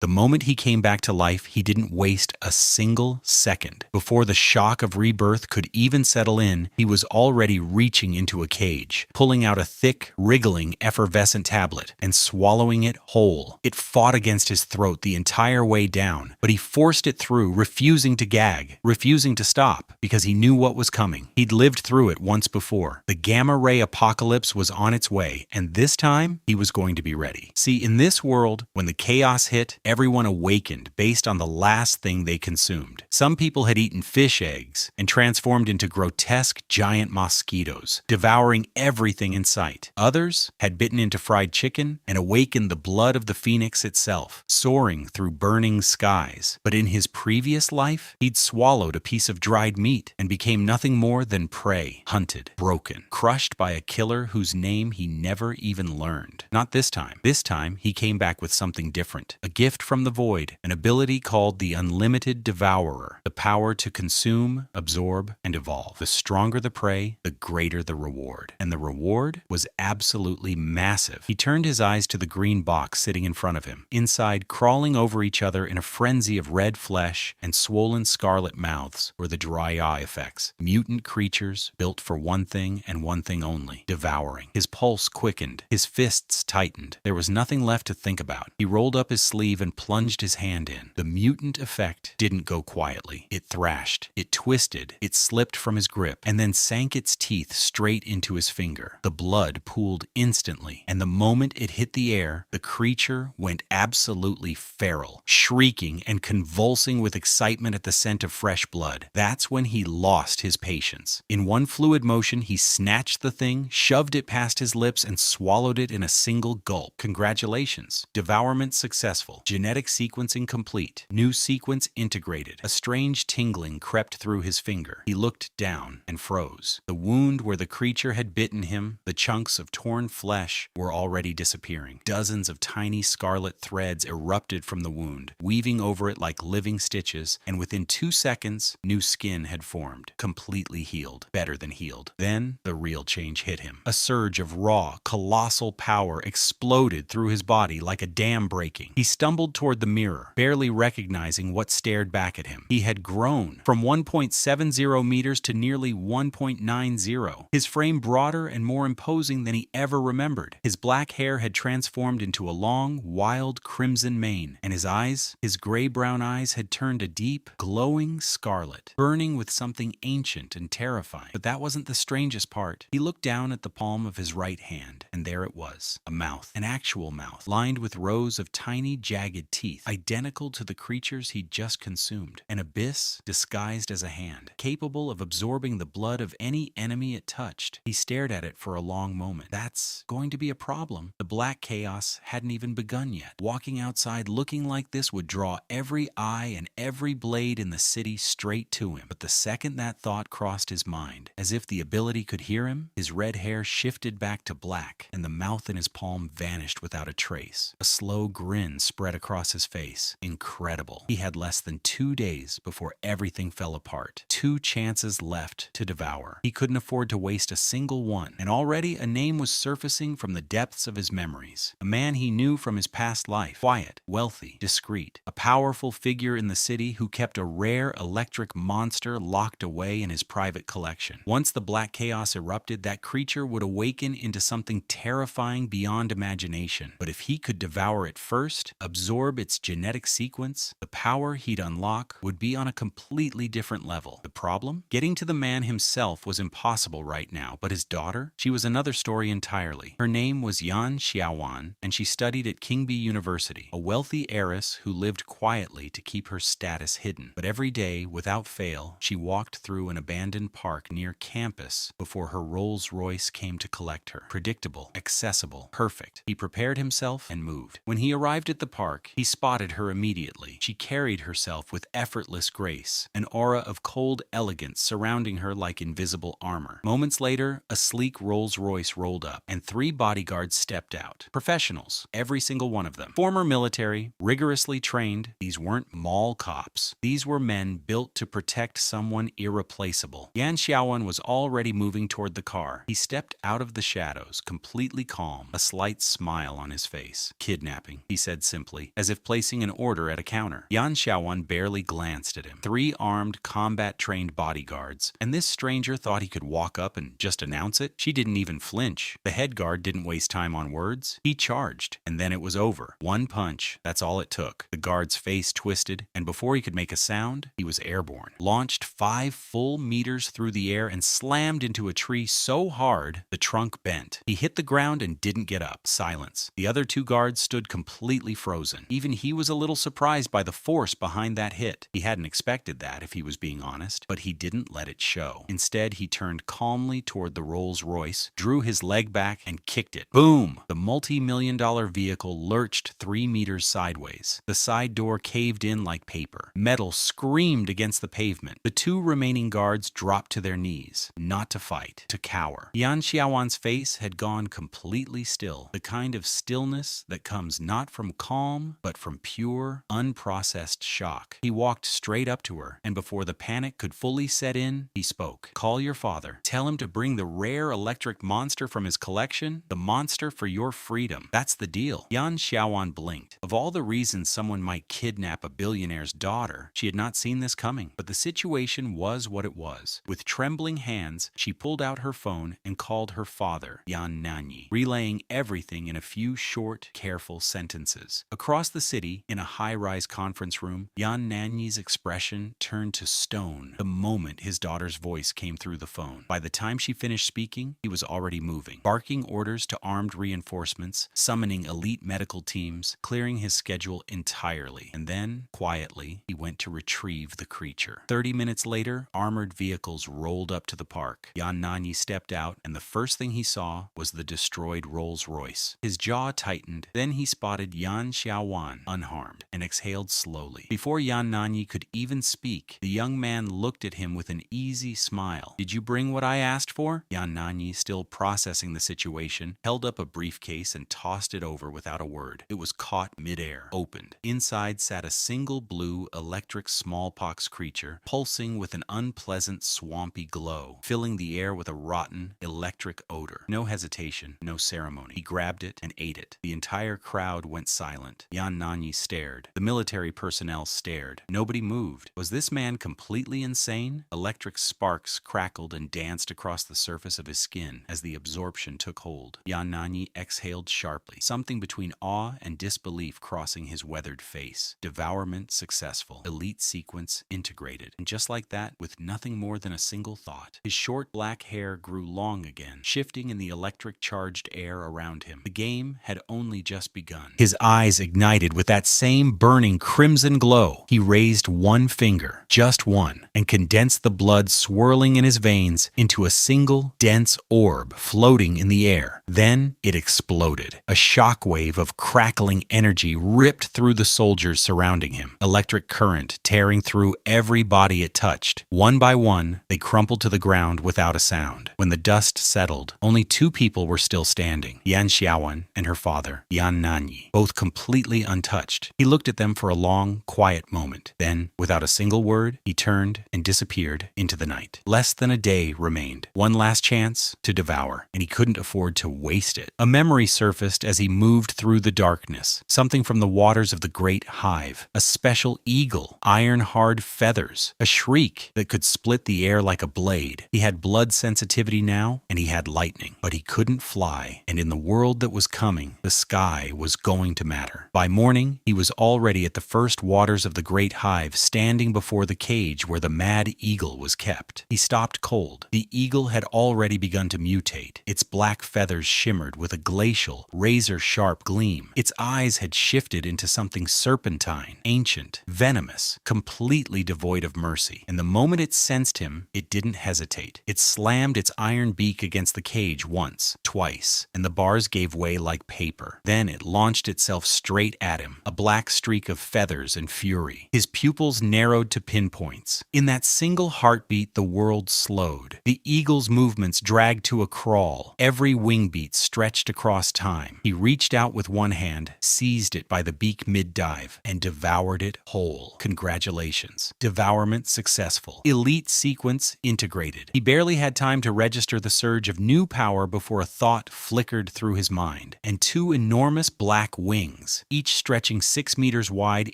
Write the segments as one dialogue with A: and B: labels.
A: The moment he came back to life, he didn't waste a single second. Before the shock of rebirth could even settle in, he was already reaching into a cage, pulling out a thick, wriggling, effervescent tablet and swallowing it whole. It fought against his throat the entire way down, but he forced it through, refusing to gag, refusing to stop, because he knew what was coming. He'd lived through it once before. The gamma-ray apocalypse was on its way, and this time, he was going to be ready. See, in this world, when the chaos hit, everyone awakened based on the last thing they consumed. Some people had eaten fish eggs and transformed into grotesque giant mosquitoes, devouring everything in sight. Others had bitten into fried chicken and awakened the blood of the phoenix itself, soaring through burning skies. But in his previous life, he'd swallowed a piece of dried meat and became nothing more than prey, hunted, broken, crushed by a killer whose name he never even learned. Not this time. This time, he came back with something different. A gift from the void, an ability called the Unlimited Devourer, the power to consume, absorb, and evolve. The stronger the prey, the greater the reward. And the reward was absolutely massive. He turned his eyes to the green box sitting in front of him. Inside, crawling over each other in a frenzy of red flesh and swollen scarlet mouths, were the dry eye effects. Mutant creatures built for one thing and one thing only: devouring. His pulse quickened. His fists tightened. There was nothing left to think about. He rolled up his sleeve and plunged his hand in. The mutant effect didn't go quietly. It thrashed. It twisted. It slipped from his grip and then sank its teeth straight into his finger. The blood pooled instantly, and the moment it hit the air, the creature went absolutely feral, shrieking and convulsing with excitement at the scent of fresh blood. That's when he lost his patience. In one fluid motion, he snatched the thing, shoved it past his lips, and swallowed it in a single gulp. Congratulations. Devourment successful. Genetic sequencing complete. New sequence integrated. A strange tingling crept through his finger. He looked down and froze. The wound where the creature had bitten him, the chunks of torn flesh, were already disappearing. Dozens of tiny scarlet threads erupted from the wound, weaving over it like living stitches, and within 2 seconds, new skin had formed, completely healed, better than healed. Then, the real change hit him. A surge of raw, colossal power exploded through his body like a dam breaking. He stumbled toward the mirror, barely recognizing what stared back at him. He had grown from 1.70 meters to nearly 1.90. His frame broader and more imposing than he ever remembered. His black hair had transformed into a long, wild crimson mane, and his gray-brown eyes had turned a deep, glowing scarlet, burning with something ancient and terrifying. But that wasn't the strangest part. He looked down at the palm of his right hand, and there it was, a mouth, an actual mouth, lined with rows of tiny, jagged teeth, identical to the creatures he'd just consumed. An abyss disguised as a hand, capable of absorbing the blood of any enemy it touched. He stared at it for a long moment. That's going to be a problem. The black chaos hadn't even begun yet. Walking outside looking like this would draw every eye and every blade in the city straight to him. But the second that thought crossed his mind, as if the ability could hear him, his red hair shifted back to black, and the mouth in his palm vanished without a trace. A slow grin spread across his face. Incredible. He had less than 2 days before everything fell apart. 2 chances left to devour. He couldn't afford to waste a single one, and already a name was surfacing from the depths of his memories. A man he knew from his past life. Quiet, wealthy, discreet. A powerful figure in the city who kept a rare electric monster locked away in his private collection. Once the black chaos erupted, that creature would awaken into something terrifying beyond imagination. But if he could devour it first, absorb its genetic sequence, the power he'd unlock would be on a completely different level. The problem? Getting to the man himself was impossible right now, but his daughter? She was another story entirely. Her name was Yan Xiaowan, and she studied at Kingby University, a wealthy heiress who lived quietly to keep her status hidden. But every day, without fail, she walked through an abandoned park near campus before her Rolls-Royce came to collect her. Predictable, accessible, perfect. He prepared himself and moved. When he arrived at the park, he spotted her immediately. She carried herself with effortless grace, an aura of cold elegance surrounding her like invisible armor. Moments later, a sleek Rolls-Royce rolled up, and 3 bodyguards stepped out. Professionals, every single one of them. Former military, rigorously trained. These weren't mall cops. These were men built to protect someone irreplaceable. Yan Xiaowan was already moving toward the car. He stepped out of the shadows, completely calm, a slight smile on his face. "Kidnapping," he said simply. smoothly, as if placing an order at a counter. Yan Xiaowan barely glanced at him. 3 armed, combat-trained bodyguards, and this stranger thought he could walk up and just announce it? She didn't even flinch. The head guard didn't waste time on words. He charged, and then it was over. 1 punch, that's all it took. The guard's face twisted, and before he could make a sound, he was airborne. Launched 5 full meters through the air and slammed into a tree so hard, the trunk bent. He hit the ground and didn't get up. Silence. The other 2 guards stood completely frozen. Even he was a little surprised by the force behind that hit. He hadn't expected that, if he was being honest, but he didn't let it show. Instead, he turned calmly toward the Rolls-Royce, drew his leg back, and kicked it. Boom! The multi-million-dollar vehicle lurched 3 meters sideways. The side door caved in like paper. Metal screamed against the pavement. The 2 remaining guards dropped to their knees, not to fight, to cower. Yan Xiaowan's face had gone completely still, the kind of stillness that comes not from calm, but from pure, unprocessed shock. He walked straight up to her, and before the panic could fully set in, he spoke. Call your father. Tell him to bring the rare electric monster from his collection, the monster for your freedom. That's the deal. Yan Xiaowan blinked. Of all the reasons someone might kidnap a billionaire's daughter, she had not seen this coming, but the situation was what it was. With trembling hands, she pulled out her phone and called her father, Yan Nanyi, relaying everything in a few short, careful sentences. Across the city, in a high-rise conference room, Yan Nanyi's expression turned to stone the moment his daughter's voice came through the phone. By the time she finished speaking, he was already moving, barking orders to armed reinforcements, summoning elite medical teams, clearing his schedule entirely. And then, quietly, he went to retrieve the creature. 30 minutes later, armored vehicles rolled up to the park. Yan Nanyi stepped out, and the first thing he saw was the destroyed Rolls-Royce. His jaw tightened. Then he spotted Yan Xiaowan, unharmed, and exhaled slowly. Before Yan Nanyi could even speak, the young man looked at him with an easy smile. Did you bring what I asked for? Yan Nanyi, still processing the situation, held up a briefcase and tossed it over without a word. It was caught midair, opened. Inside sat a single blue electric smallpox creature, pulsing with an unpleasant swampy glow, filling the air with a rotten electric odor. No hesitation, no ceremony. He grabbed it and ate it. The entire crowd went silent. Yan Nanyi stared. The military personnel stared. Nobody moved. Was this man completely insane? Electric sparks crackled and danced across the surface of his skin as the absorption took hold. Yan Nanyi exhaled sharply, something between awe and disbelief crossing his weathered face. Devourment successful. Elite sequence integrated. And just like that, with nothing more than a single thought, his short black hair grew long again, shifting in the electric-charged air around him. The game had only just begun. His eyes ignited with that same burning crimson glow. He raised one finger, just one, and condensed the blood swirling in his veins into a single, dense orb floating in the air. Then it exploded. A shockwave of crackling energy ripped through the soldiers surrounding him, electric current tearing through every body it touched. One by one, they crumpled to the ground without a sound. When the dust settled, only 2 people were still standing, Yan Xiaowan and her father, Yan Nanyi, both completely untouched. He looked at them for a long, quiet moment. Then, without a single word, he turned and disappeared into the night. Less than a day remained. One last chance to devour, and he couldn't afford to waste it. A memory surfaced as he moved through the darkness, something from the waters of the great hive, a special eagle, iron-hard feathers, a shriek that could split the air like a blade. He had blood sensitivity now, and he had lightning, but he couldn't fly, and in the world that was coming, the sky was going to matter. By morning, he was already at the first waters of the great hive, standing before the cage where the mad eagle was kept. He stopped cold. The eagle had already begun to mutate. Its black feathers shimmered with a glacial, razor-sharp gleam. Its eyes had shifted into something serpentine, ancient, venomous, completely devoid of mercy. And the moment it sensed him, it didn't hesitate. It slammed its iron beak against the cage once, twice, and the bars gave way like paper. Then it launched itself straight at him, a black streak of feathers and fury. His pupils narrowed to pinpoints. In that single heartbeat, the world slowed. The eagle's movements dragged to a crawl. Every wing beat stretched across time. He reached out with one hand, seized it by the beak mid-dive, and devoured it whole. Congratulations. Devourment successful. Elite sequence integrated. He barely had time to register the surge of new power before a thought flickered through his mind, and 2 enormous black wings, each stretching 6 meters wide,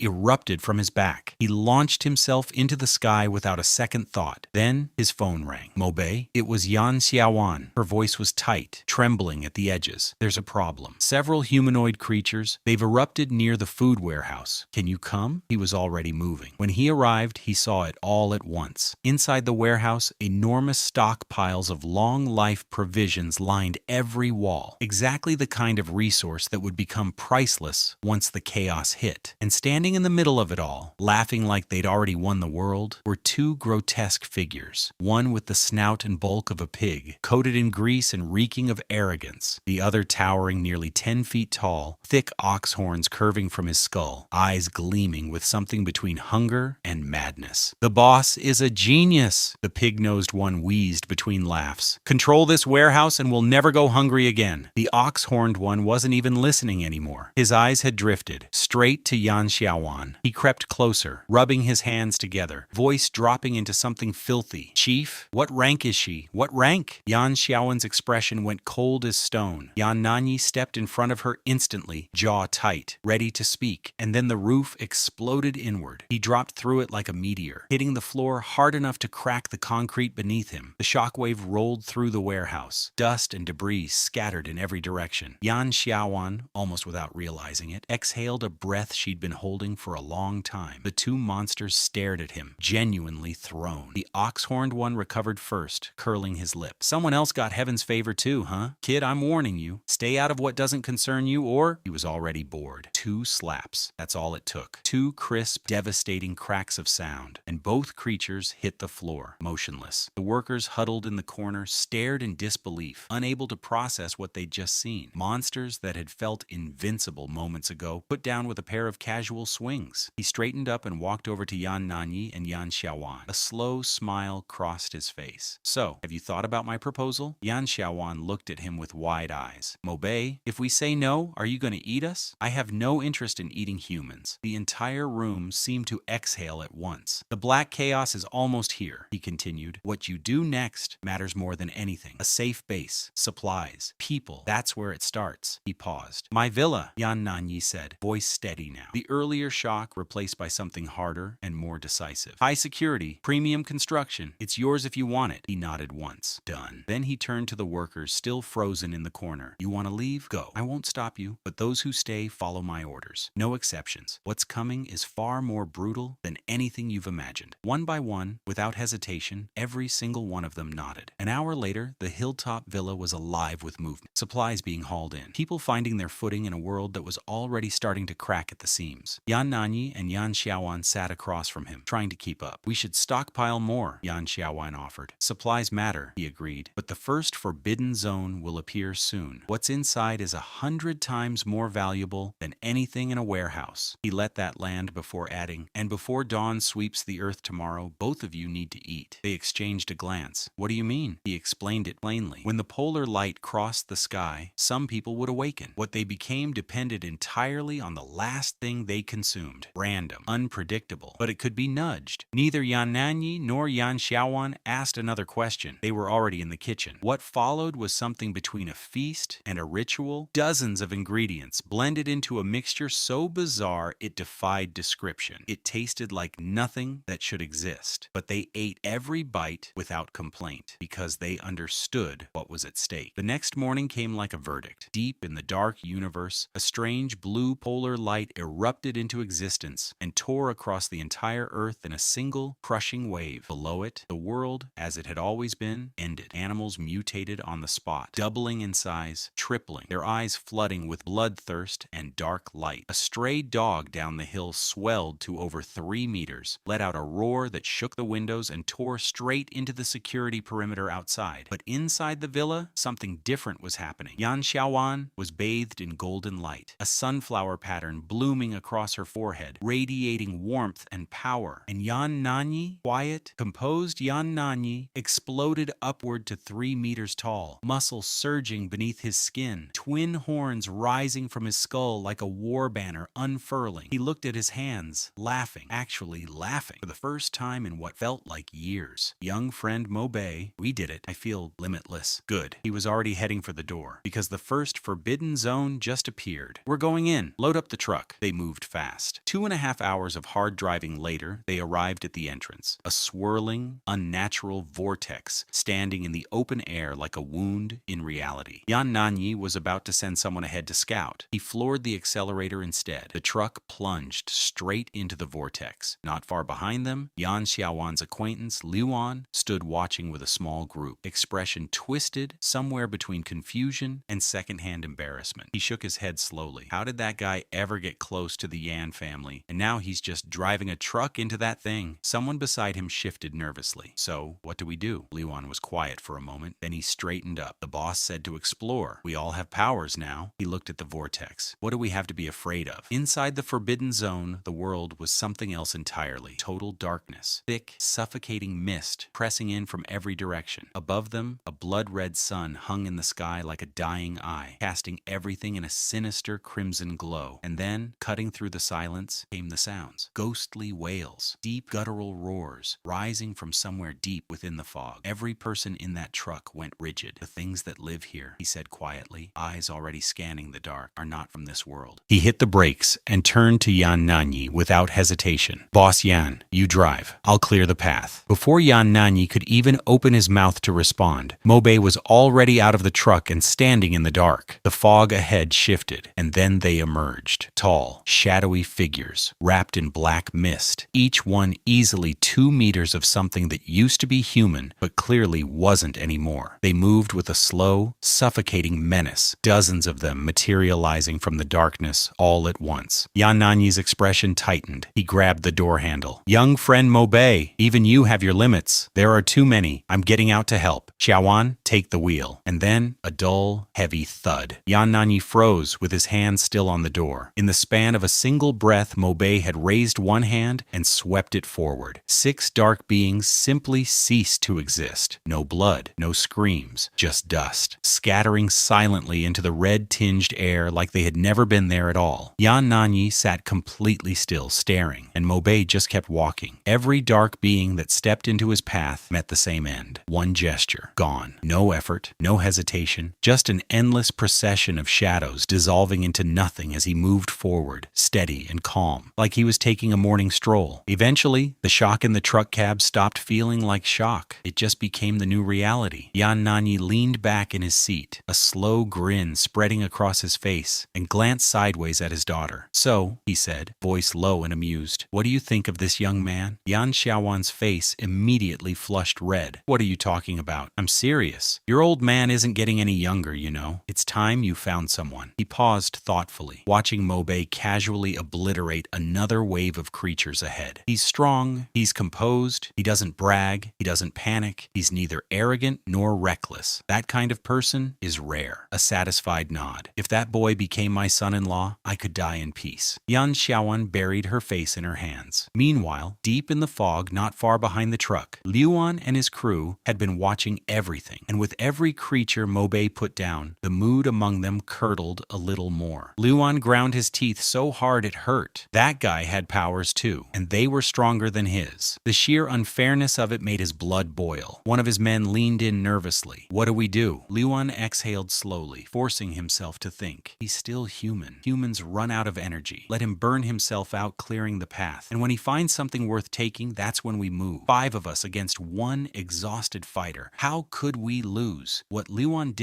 A: erupted from his back. He launched himself into the sky without a second thought. Then his phone rang. "Mobe?" It was Yan Xiaowan. Her voice was tight, trembling at the edges. "There's a problem. Several humanoid creatures. They've erupted near the food warehouse. Can you come?" He was already moving. When he arrived, he saw it all at once. Inside the warehouse, enormous stockpiles of long-life provisions lined every wall. Exactly the kind of resource that would become priceless once the chaos hit. And standing in the middle of it all, laughing like they'd already won the world, were two grotesque figures. One with the snout and bulk of a pig, coated in grease and reeking of arrogance. The other towering nearly 10 feet tall, thick ox horns curving from his skull, eyes gleaming with something between hunger and madness. "The boss is a genius," the pig-nosed one wheezed between laughs. "Control this warehouse and we'll never go hungry again." The ox-horned one wasn't even listening anymore. His eyes had drifted straight to Yan Xiaowan. He crept closer, rubbing his hands together, voice dropping into something filthy. "Chief, what rank is she? What rank?" Yan Xiaowan's expression went cold as stone. Yan Nanyi stepped in front of her instantly, jaw tight, ready to speak, and then the roof exploded inward. He dropped through it like a meteor, hitting the floor hard enough to crack the concrete beneath him. The shockwave rolled through the warehouse. Dust and debris scattered in every direction. Yan Xiaowan, almost without realizing it, exhaled a breath she'd been holding for a long time. The two monsters stared at him, genuinely thrown. The ox-horned one recovered first, curling his lip. "Someone else got heaven's favor too, huh? Kid, I'm warning you. Stay out of what doesn't concern you or—" He was already bored. 2 slaps. That's all it took. 2 crisp, devastating cracks of sound, and both creatures hit the floor, motionless. The workers huddled in the corner stared in disbelief, unable to process what they'd just seen. Monsters that had felt invincible moments ago, put down with a pair of casual swings. He straightened up and walked over to Yan Nanyi and Yan Xiaowan. A slow smile crossed his face. "So, have you thought about my proposal?" Yan Xiaowan looked at him with wide eyes. "Mobe, if we say no, are you going to eat us?" "I have no interest in eating humans." The entire room seemed to exhale at once. "The black chaos is almost here," he continued. "What you do next matters more than anything. A safe base, supplies, people. That's where it starts." He paused. "My villa," Yan Nanyi said, voice steady now. The earlier shock replaced by something harder and more decisive. "High security, premium construction. It's yours if you want it." He nodded once. Done. Then he turned to the workers still frozen in the corner. "You want to leave? Go. I won't stop you, but those who stay follow my orders. No exceptions. What's coming is far more brutal than anything you've imagined." One by one, without hesitation, every single one of them nodded. An hour later, the hilltop villa was alive with movement. Supplies being hauled in. People finding their footing in a world that was already starting to crack at the seams. Yan Nanyi and Yan Xiaowan sat across from him, trying to keep up. "We should stockpile more," Yan Xiaowan offered. "Supplies matter," he agreed. "But the first forbidden zone will appear soon. What's inside is 100 times more valuable than anything in a warehouse." He let that land before adding, "And before dawn sweeps the earth tomorrow, both of you need to eat." They exchanged a glance. "What do you mean?" He explained it plainly. When the polar light crossed the sky, some people would awaken. What they became depended entirely on the last thing they consumed. Random, unpredictable, but it could be nudged. Neither Yan Nanyi nor Yan Xiaowan asked another question. They were already in the kitchen. What followed was something between a feast and a ritual. Dozens of ingredients blended into a mixture so bizarre it defied description. It tasted like nothing that should exist. But they ate every bite without complaint because they understood what was at stake. The next morning came like a verdict. Deep in the dark universe, a strange blue polar light erupted into existence and tore across the entire Earth in a single, crushing wave. Below it, the world, as it had always been, ended. Animals mutated on the spot, doubling in size, tripling, their eyes flooding with bloodthirst and dark light. A stray dog down the hill swelled to over 3 meters, let out a roar that shook the windows and tore straight into the security perimeter outside. But inside the villa, something different was happening. Yan Xiaowan was bathed in golden light, a sunflower pattern blooming across her forehead, radiating warmth and power. And Yan Nanyi, quiet, composed Yan Nanyi, exploded upward to 3 meters tall, muscles surging beneath his skin, twin horns rising from his skull like a war banner unfurling. He looked at his hands, laughing, actually laughing, for the first time in what felt like years. "Young friend Mobe, we did it. I feel limitless." Good. He was already heading for the door, because the first forbidden zone just appeared. "We're going in. Load up the truck." They moved fast. 2.5 hours of hard driving later, they arrived at the entrance. A swirling, unnatural vortex standing in the open air like a wound in reality. Yan Nanyi was about to send someone ahead to scout. He floored the accelerator instead. The truck plunged straight into the vortex. Not far behind them, Yan Xiaowan's acquaintance, Liuan, stood watching with a small group, expression twisted somewhere between confusion and secondhand embarrassment. He shook his head slowly. How did that guy ever get close to the Yan family? And now he's just driving a truck into that thing. Someone beside him shifted nervously. "So, what do we do?" Liuan was quiet for a moment. Then he straightened up. "The boss said to explore. We all have powers now." He looked at the vortex. "What do we have to be afraid of?" Inside the forbidden zone, the world was something else entirely. Total darkness. Thick, suffocating mist pressing in from every direction. Above them, a blood-red sun hung in the sky like a dying eye, casting everything in a sinister crimson glow. And then, cutting through the silence, came the sounds. Ghostly wails, deep guttural roars, rising from somewhere deep within the fog. Every person in that truck went rigid. "The things that live here," he said quietly, eyes already scanning the dark, "are not from this world." He hit the brakes and turned to Yan Nanyi without hesitation. "Boss Yan, you drive. I'll clear the path." Before Yan Nanyi could even open his mouth to respond, Mobe was already out of the truck and standing in the dark. The fog ahead shifted, and then they emerged. Tall, shadowy figures, wrapped in black mist, each one easily 2 meters of something that used to be human, but clearly wasn't anymore. They moved with a slow, suffocating menace, dozens of them materializing from the darkness all at once. Yan Nanyi's expression tightened. He grabbed the door handle. "Young friend Mobe, even you have your limits. There are too many. I'm getting out to help. Xiaowan, take the wheel." And then a dull, heavy thud. Yan Nanyi froze with his hand still on the door. In the span of a single breath, Mobe had raised one hand and swept it forward. 6 dark beings simply ceased to exist. No blood, no screams, just dust, scattering silently into the red-tinged air like they had never been there at all. Yan Nanyi sat completely still, staring, and Mobe just kept walking. Every dark being that stepped into his path met the same end. One gesture, gone. No effort, no hesitation, just an endless procession of shadows dissolving into nothing as he moved forward, steady and calm, like he was taking a morning stroll. Eventually, the shock in the truck cab stopped feeling like shock. It just became the new reality. Yan Nanyi leaned back in his seat, a slow grin spreading across his face, and glanced sideways at his daughter. "So," he said, voice low and amused, "what do you think of this young man?" Yan Xiaowan's face immediately flushed red. "What are you talking about? I'm serious. Your old man isn't getting any younger, you know. It's time you found someone." He paused thoughtfully, watching Mobe casually obliterate another wave of creatures ahead. "He's strong, he's composed, he doesn't brag, he doesn't panic, he's neither arrogant nor reckless. That kind of person is rare." A satisfied nod. "If that boy became my son-in-law, I could die in peace." Yan Xiaowan buried her face in her hands. Meanwhile, deep in the fog not far behind the truck, Liuan and his crew had been watching everything, and with every creature Mobe put down, the mood among them curdled a little more. Liuan ground his teeth so hard it hurt. That guy had powers too, and they were stronger than his. The sheer unfairness of it made his blood boil. One of his men leaned in nervously. "What do we do?" Liuan exhaled slowly, forcing himself to think. He's still human. Humans run out of energy. Let him burn himself out clearing the path. And when he finds something worth taking, that's when we move. 5 of us against one exhausted fighter. How could we lose? What Liuan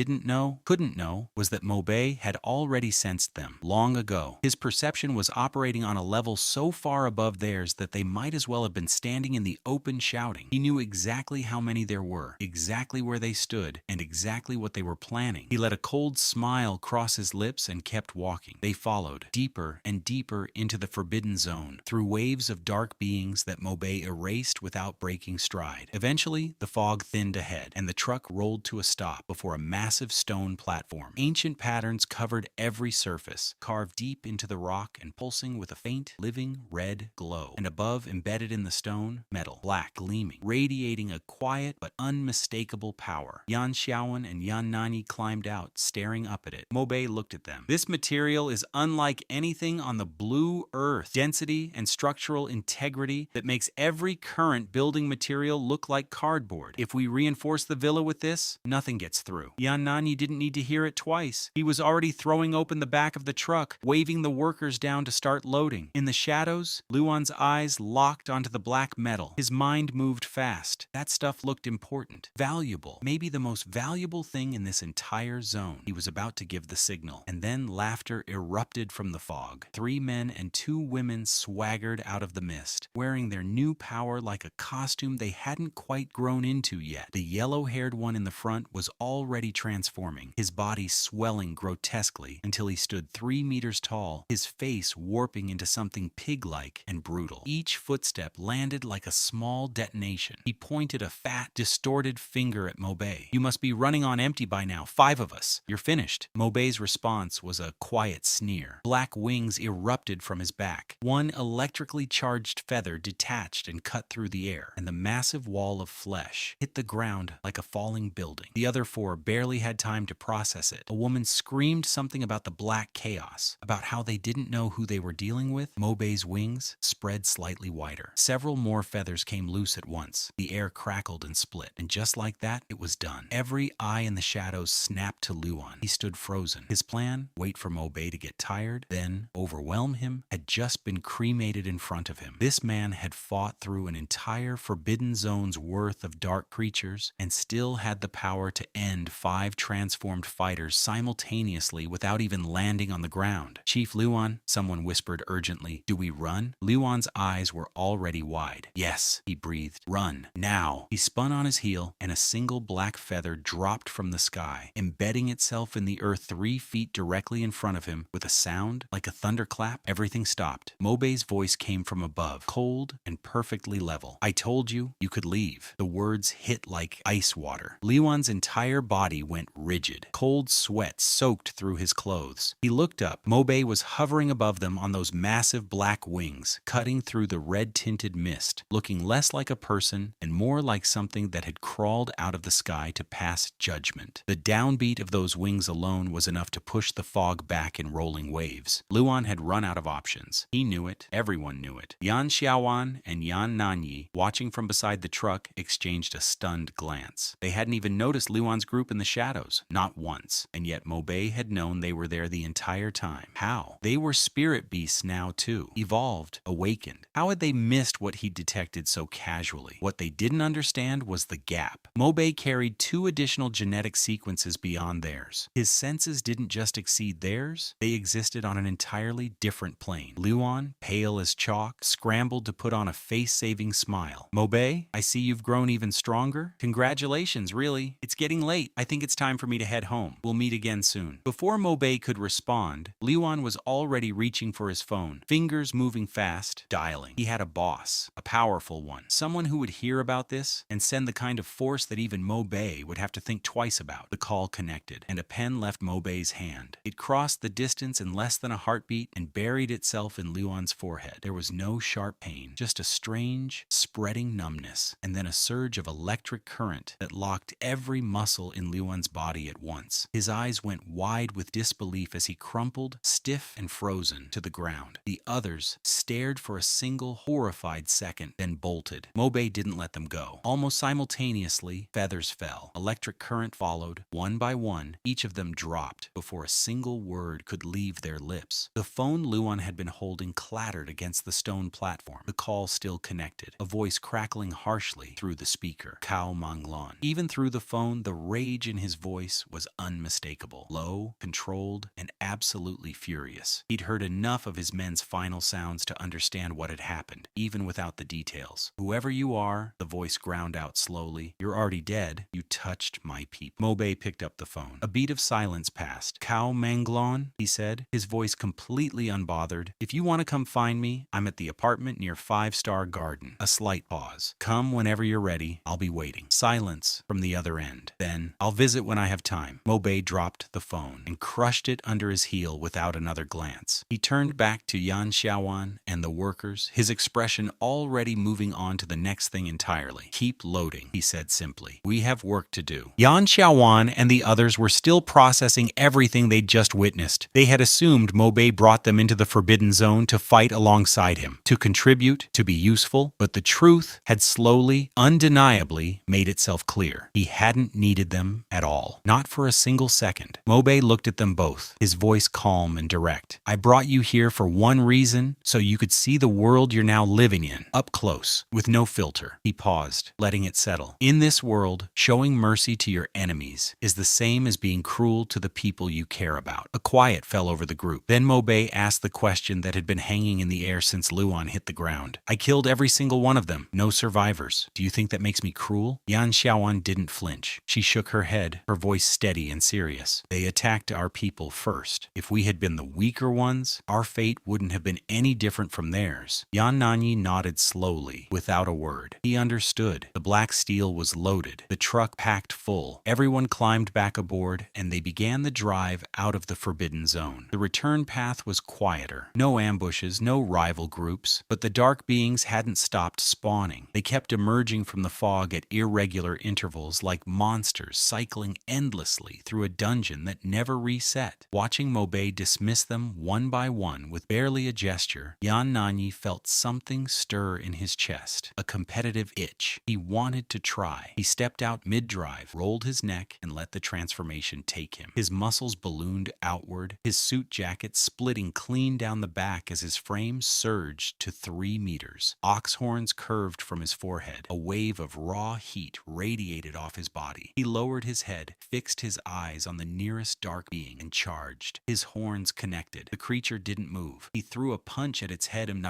A: couldn't know, was that Mobe had already sensed them long ago. His perception was operating on a level so far above theirs that they might as well have been standing in the open shouting. He knew exactly how many there were, exactly where they stood, and exactly what they were planning. He let a cold smile cross his lips and kept walking. They followed, deeper and deeper into the forbidden zone, through waves of dark beings that Mobe erased without breaking stride. Eventually, the fog thinned ahead, and the truck rolled to a stop before a massive stone platform. Ancient patterns covered every surface, carved deep into the rock and pulsing with a faint, living red glow. And above, embedded in the stone, metal, black, gleaming, radiating a quiet but unmistakable power. Yan Xiaowan and Yan Nanyi climbed out, staring up at it. Mobe looked at them. "This material is unlike anything on the blue earth. Density and structural integrity that makes every current building material look like cardboard. If we reinforce the villa with this, this, nothing gets through. Yan Nanyi didn't need to hear it twice. He was already throwing open the back of the truck, waving the workers down to start loading. In the shadows, Luan's eyes locked onto the black metal. His mind moved fast. That stuff looked important, valuable, maybe the most valuable thing in this entire zone. He was about to give the signal, and then laughter erupted from the fog. 3 men and 2 women swaggered out of the mist, wearing their new power like a costume they hadn't quite grown into yet. The yellow-haired one in the front was already transforming, his body swelling grotesquely until he stood 3 meters tall, his face warping into something pig-like and brutal. Each footstep landed like a small detonation. He pointed a fat, distorted finger at Mobei. "You must be running on empty by now, 5 of us. You're finished." Mobei's response was a quiet sneer. Black wings erupted from his back. One electrically charged feather detached and cut through the air, and the massive wall of flesh hit the ground like a falling building. The other 4 barely had time to process it. A woman screamed something about the black chaos, about how they didn't know who they were dealing with. Mobei's wings spread slightly wider. Several more feathers came loose at once. The air crackled and split, and just like that, it was done. Every eye in the shadows snapped to Luan. He stood frozen. His plan, wait for Mobei to get tired, then overwhelm him, had just been cremated in front of him. This man had fought through an entire Forbidden Zone's worth of dark creatures and still had the power to end 5 transformed fighters simultaneously without even landing on the ground. "Chief Luan," someone whispered urgently, "do we run?" Luan's eyes were already wide. "Yes," he breathed. "Run. Now." He spun on his heel, and a single black feather dropped from the sky, embedding itself in the earth 3 feet directly in front of him. With a sound like a thunderclap, everything stopped. Mobei's voice came from above, cold and perfectly level. "I told you, you could leave." The words hit like ice water. Luan's entire body went rigid. Cold sweat soaked through his clothes. He looked up. Mobei was hovering above them on those massive black wings, cutting through the red-tinted mist, looking less like a person and more like something that had crawled out of the sky to pass judgment. The downbeat of those wings alone was enough to push the fog back in rolling waves. Luan had run out of options. He knew it. Everyone knew it. Yan Xiaowan and Yan Nanyi, watching from beside the truck, exchanged a stunned glance. They hadn't even noticed Luan's group in the shadows, not once, and yet Mobei had known they were there the entire time. How? They were spirit beasts now too, evolved, awakened. How had they missed what he detected so casually? What they didn't understand was the gap. Mobei carried 2 additional genetic sequences beyond theirs. His senses didn't just exceed theirs, they existed on an entirely different plane. Luan, pale as chalk, scrambled to put on a face-saving smile. "Mobei, I see you've grown even stronger. Congratulations, really. It's getting late. I think it's time for me to head home. We'll meet again soon." Before Mobei could respond, Luan was already reaching for his phone, fingers moving fast, dialing. He had a boss, a powerful one, someone who would hear about this and send the kind of force that even Mobei would have to think twice about. The call connected, and a pen left Mobei's hand. It crossed the distance in less than a heartbeat and buried itself in Luan's forehead. There was no sharp pain, just a strange, spreading numbness, and then a surge of electric current that locked every muscle in Luan's body at once. His eyes went wide with disbelief as he crumpled, stiff and frozen, to the ground. The others stared for a single horrified second, then bolted. Mobei didn't let them go. Almost simultaneously, feathers fell. Electric current followed. One by one, each of them dropped before a single word could leave their lips. The phone Luan had been holding clattered against the stone platform. The call still connected, a voice crackling harshly through the speaker. Cao Manglon. Even through the phone, the rage in his voice was unmistakable. Low, controlled, and absolutely furious. He'd heard enough of his men's final sounds to understand what had happened, even without the details. "Whoever you are," the voice ground out slowly, "you're already dead. You touched my people." Mobei picked up the phone. A beat of silence passed. "Cao Manglon," he said, his voice completely unbothered. "If you want to come find me, I'm at the apartment near 5-Star Garden." A slight pause. "Come whenever you're ready. I'll be waiting." Silence from the other end. Then, "I'll visit when I have time." Mobei dropped the phone and crushed it under his heel without another glance. He turned back to Yan Xiaowan and the workers, his expression already moving on to the next thing entirely. "Keep loading," he said simply. "We have work to do." Yan Xiaowan and the others were still processing everything they'd just witnessed. They had assumed Mobei brought them into the Forbidden Zone to fight alongside him, to contribute, to be useful, but the truth had slowly, undeniably made itself clear. He hadn't needed them at all. Not for a single second. Mobei looked at them both, his voice calm and direct. I brought you here for one reason, so you could see the world you're now living in, up close, with no filter. He paused, letting it settle. In this world, showing mercy to your enemies is the same as being cruel to the people you care about. A quiet fell over the group. Then Mobei asked the question that had been hanging in the air since Luan hit the ground. I killed every single one of them. No survivors. Do you think that makes me cruel? Yan Xiaoan didn't flinch. She shook her head, her voice steady and serious. They attacked our people first. If we had been the weaker ones, our fate wouldn't have been any different from theirs. Yan Nanyi nodded slowly, without a word. He understood. The black steel was loaded, the truck packed full. Everyone climbed back aboard, and they began the drive out of the forbidden zone. The return path was quieter. No ambushes, no rival groups, but the dark beings hadn't stopped spawning. They kept emerging from the fog at irregular intervals like monsters cycling endlessly through a dungeon that never reset. Watching Mobei dismiss them one by one with barely a gesture, Yan Nanyi felt something stir in his chest, a competitive itch. He wanted to try. He stepped out mid-drive, rolled his neck, and let the transformation take him. His muscles ballooned outward, his suit jacket splitting clean down the back as his frame surged to 3 meters. Ox horns curved from his forehead. A wave of raw heat radiated off his body. He lowered his head, fixed his eyes on the nearest dark being, and charged. His horns connected. The creature didn't move. He threw a punch at its head and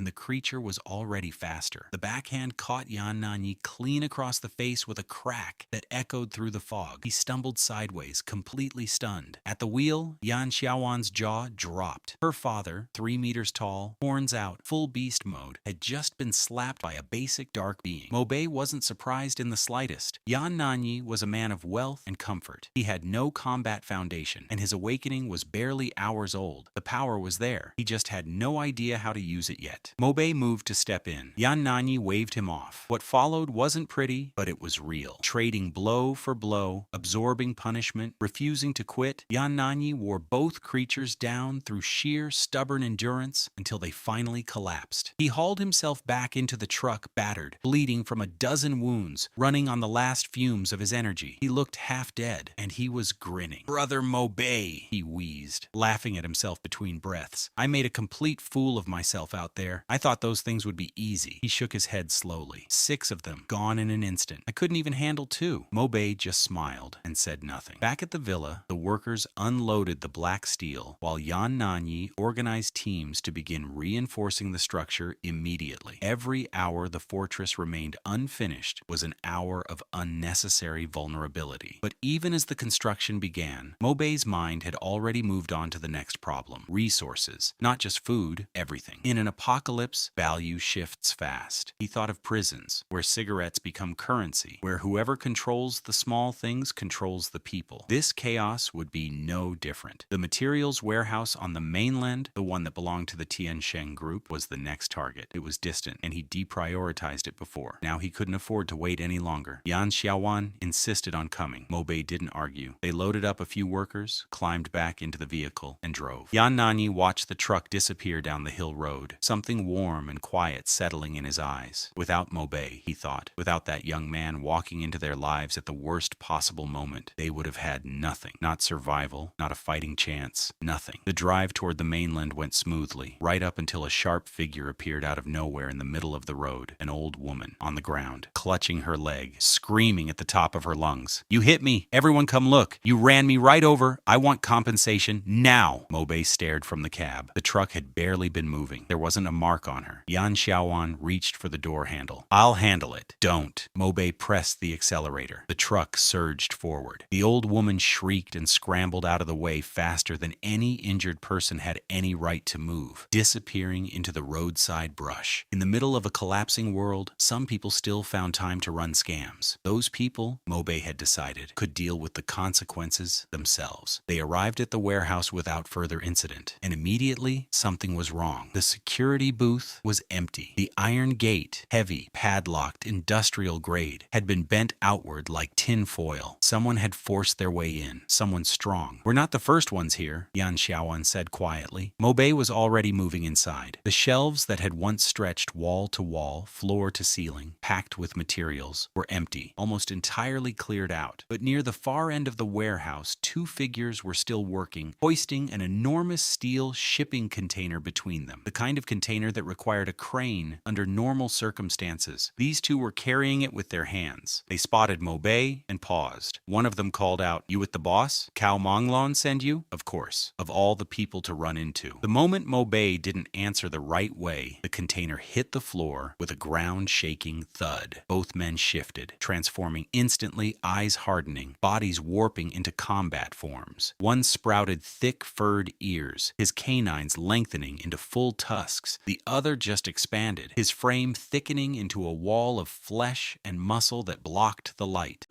A: the creature was already faster. The backhand caught Yan Nanyi clean across the face with a crack that echoed through the fog. He stumbled sideways, completely stunned. At the wheel, Yan Xiaoan's jaw dropped. Her father, 3 meters tall, horns out, full beast mode, had just been slapped by a basic dark being. Mobei wasn't surprised in the slightest. Yan Nanyi was a man of wealth and comfort. He had no combat foundation, and his awakening was barely hours old. The power was there. He just had no idea how to use it yet. Mobei moved to step in. Yan Nanyi waved him off. What followed wasn't pretty, but it was real. Trading blow for blow, absorbing punishment, refusing to quit, Yan Nanyi wore both creatures down through sheer stubborn endurance until they finally collapsed. He hauled himself back into the truck, battered, bleeding from a dozen wounds, running on the last fumes of his energy. He looked half dead, and he was grinning. Brother Mobei, he wheezed, laughing at himself between breaths. I made a complete fool of myself out there. I thought those things would be easy. He shook his head slowly. 6 of them, gone in an instant. I couldn't even handle 2. Mobei just smiled and said nothing. Back at the villa, the workers unloaded the black steel, while Yan Nanyi organized teams to begin reinforcing the structure immediately. Every hour the fortress remained unfinished was an hour of unnecessary vulnerability. But even as the construction began, Mobei's mind had already moved on to the next problem. Resources. Not just food, everything. In an apocalypse, value shifts fast. He thought of prisons, where cigarettes become currency, where whoever controls the small things controls the people. This chaos would be no different. The materials warehouse on the mainland, the one that belonged to the Tiansheng group, was the next target. It was distant, and he deprioritized it before. Now he couldn't afford to wait any longer. Yan Xiaoan insisted on coming. Mobei didn't argue. They loaded up a few workers, climbed back into the vehicle, and drove. Yan Nanyi watched the truck disappear down the hill road, something warm and quiet settling in his eyes. Without Mobei, he thought, without that young man walking into their lives at the worst possible moment, they would have had nothing. Not survival, not a fighting chance, nothing. The drive toward the mainland went smoothly, right up until a sharp figure appeared out of nowhere in the middle of the road, an old woman, on the ground, clutching her leg, screaming at the top of her lungs. You hit me! Everyone come look! You ran me right over! I want compensation now! Mobei stared from the cab. The truck had barely been moving. There wasn't a mark on her. Yan Xiaoan reached for the door handle. I'll handle it. Don't. Mobei pressed the accelerator. The truck surged forward. The old woman shrieked and scrambled out of the way faster than any injured person had any right to move, disappearing into the roadside brush. In the middle of a collapsing world, some people still found time to run scams. Those people, Mobei had decided, could deal with the consequences themselves. They arrived at the warehouse without further incident, and immediately something was wrong. The security booth was empty. The iron gate, heavy, padlocked, industrial grade, had been bent outward like tin foil. Someone had forced their way in. Someone strong. We're not the first ones here, Yan Xiaoan said quietly. Mobei was already moving inside. The shelves that had once stretched wall to wall, floor to ceiling, packed with with materials, were empty, almost entirely cleared out. But near the far end of the warehouse, two figures were still working, hoisting an enormous steel shipping container between them, the kind of container that required a crane under normal circumstances. These two were carrying it with their hands. They spotted Mobei and paused. One of them called out, "You with the boss? Cao Manglon send you?" Of course, of all the people to run into. The moment Mobei didn't answer the right way, the container hit the floor with a ground-shaking thud. Both men shifted, transforming instantly, eyes hardening, bodies warping into combat forms. One sprouted thick furred ears, his canines lengthening into full tusks. The other just expanded, his frame thickening into a wall of flesh and muscle that blocked the light.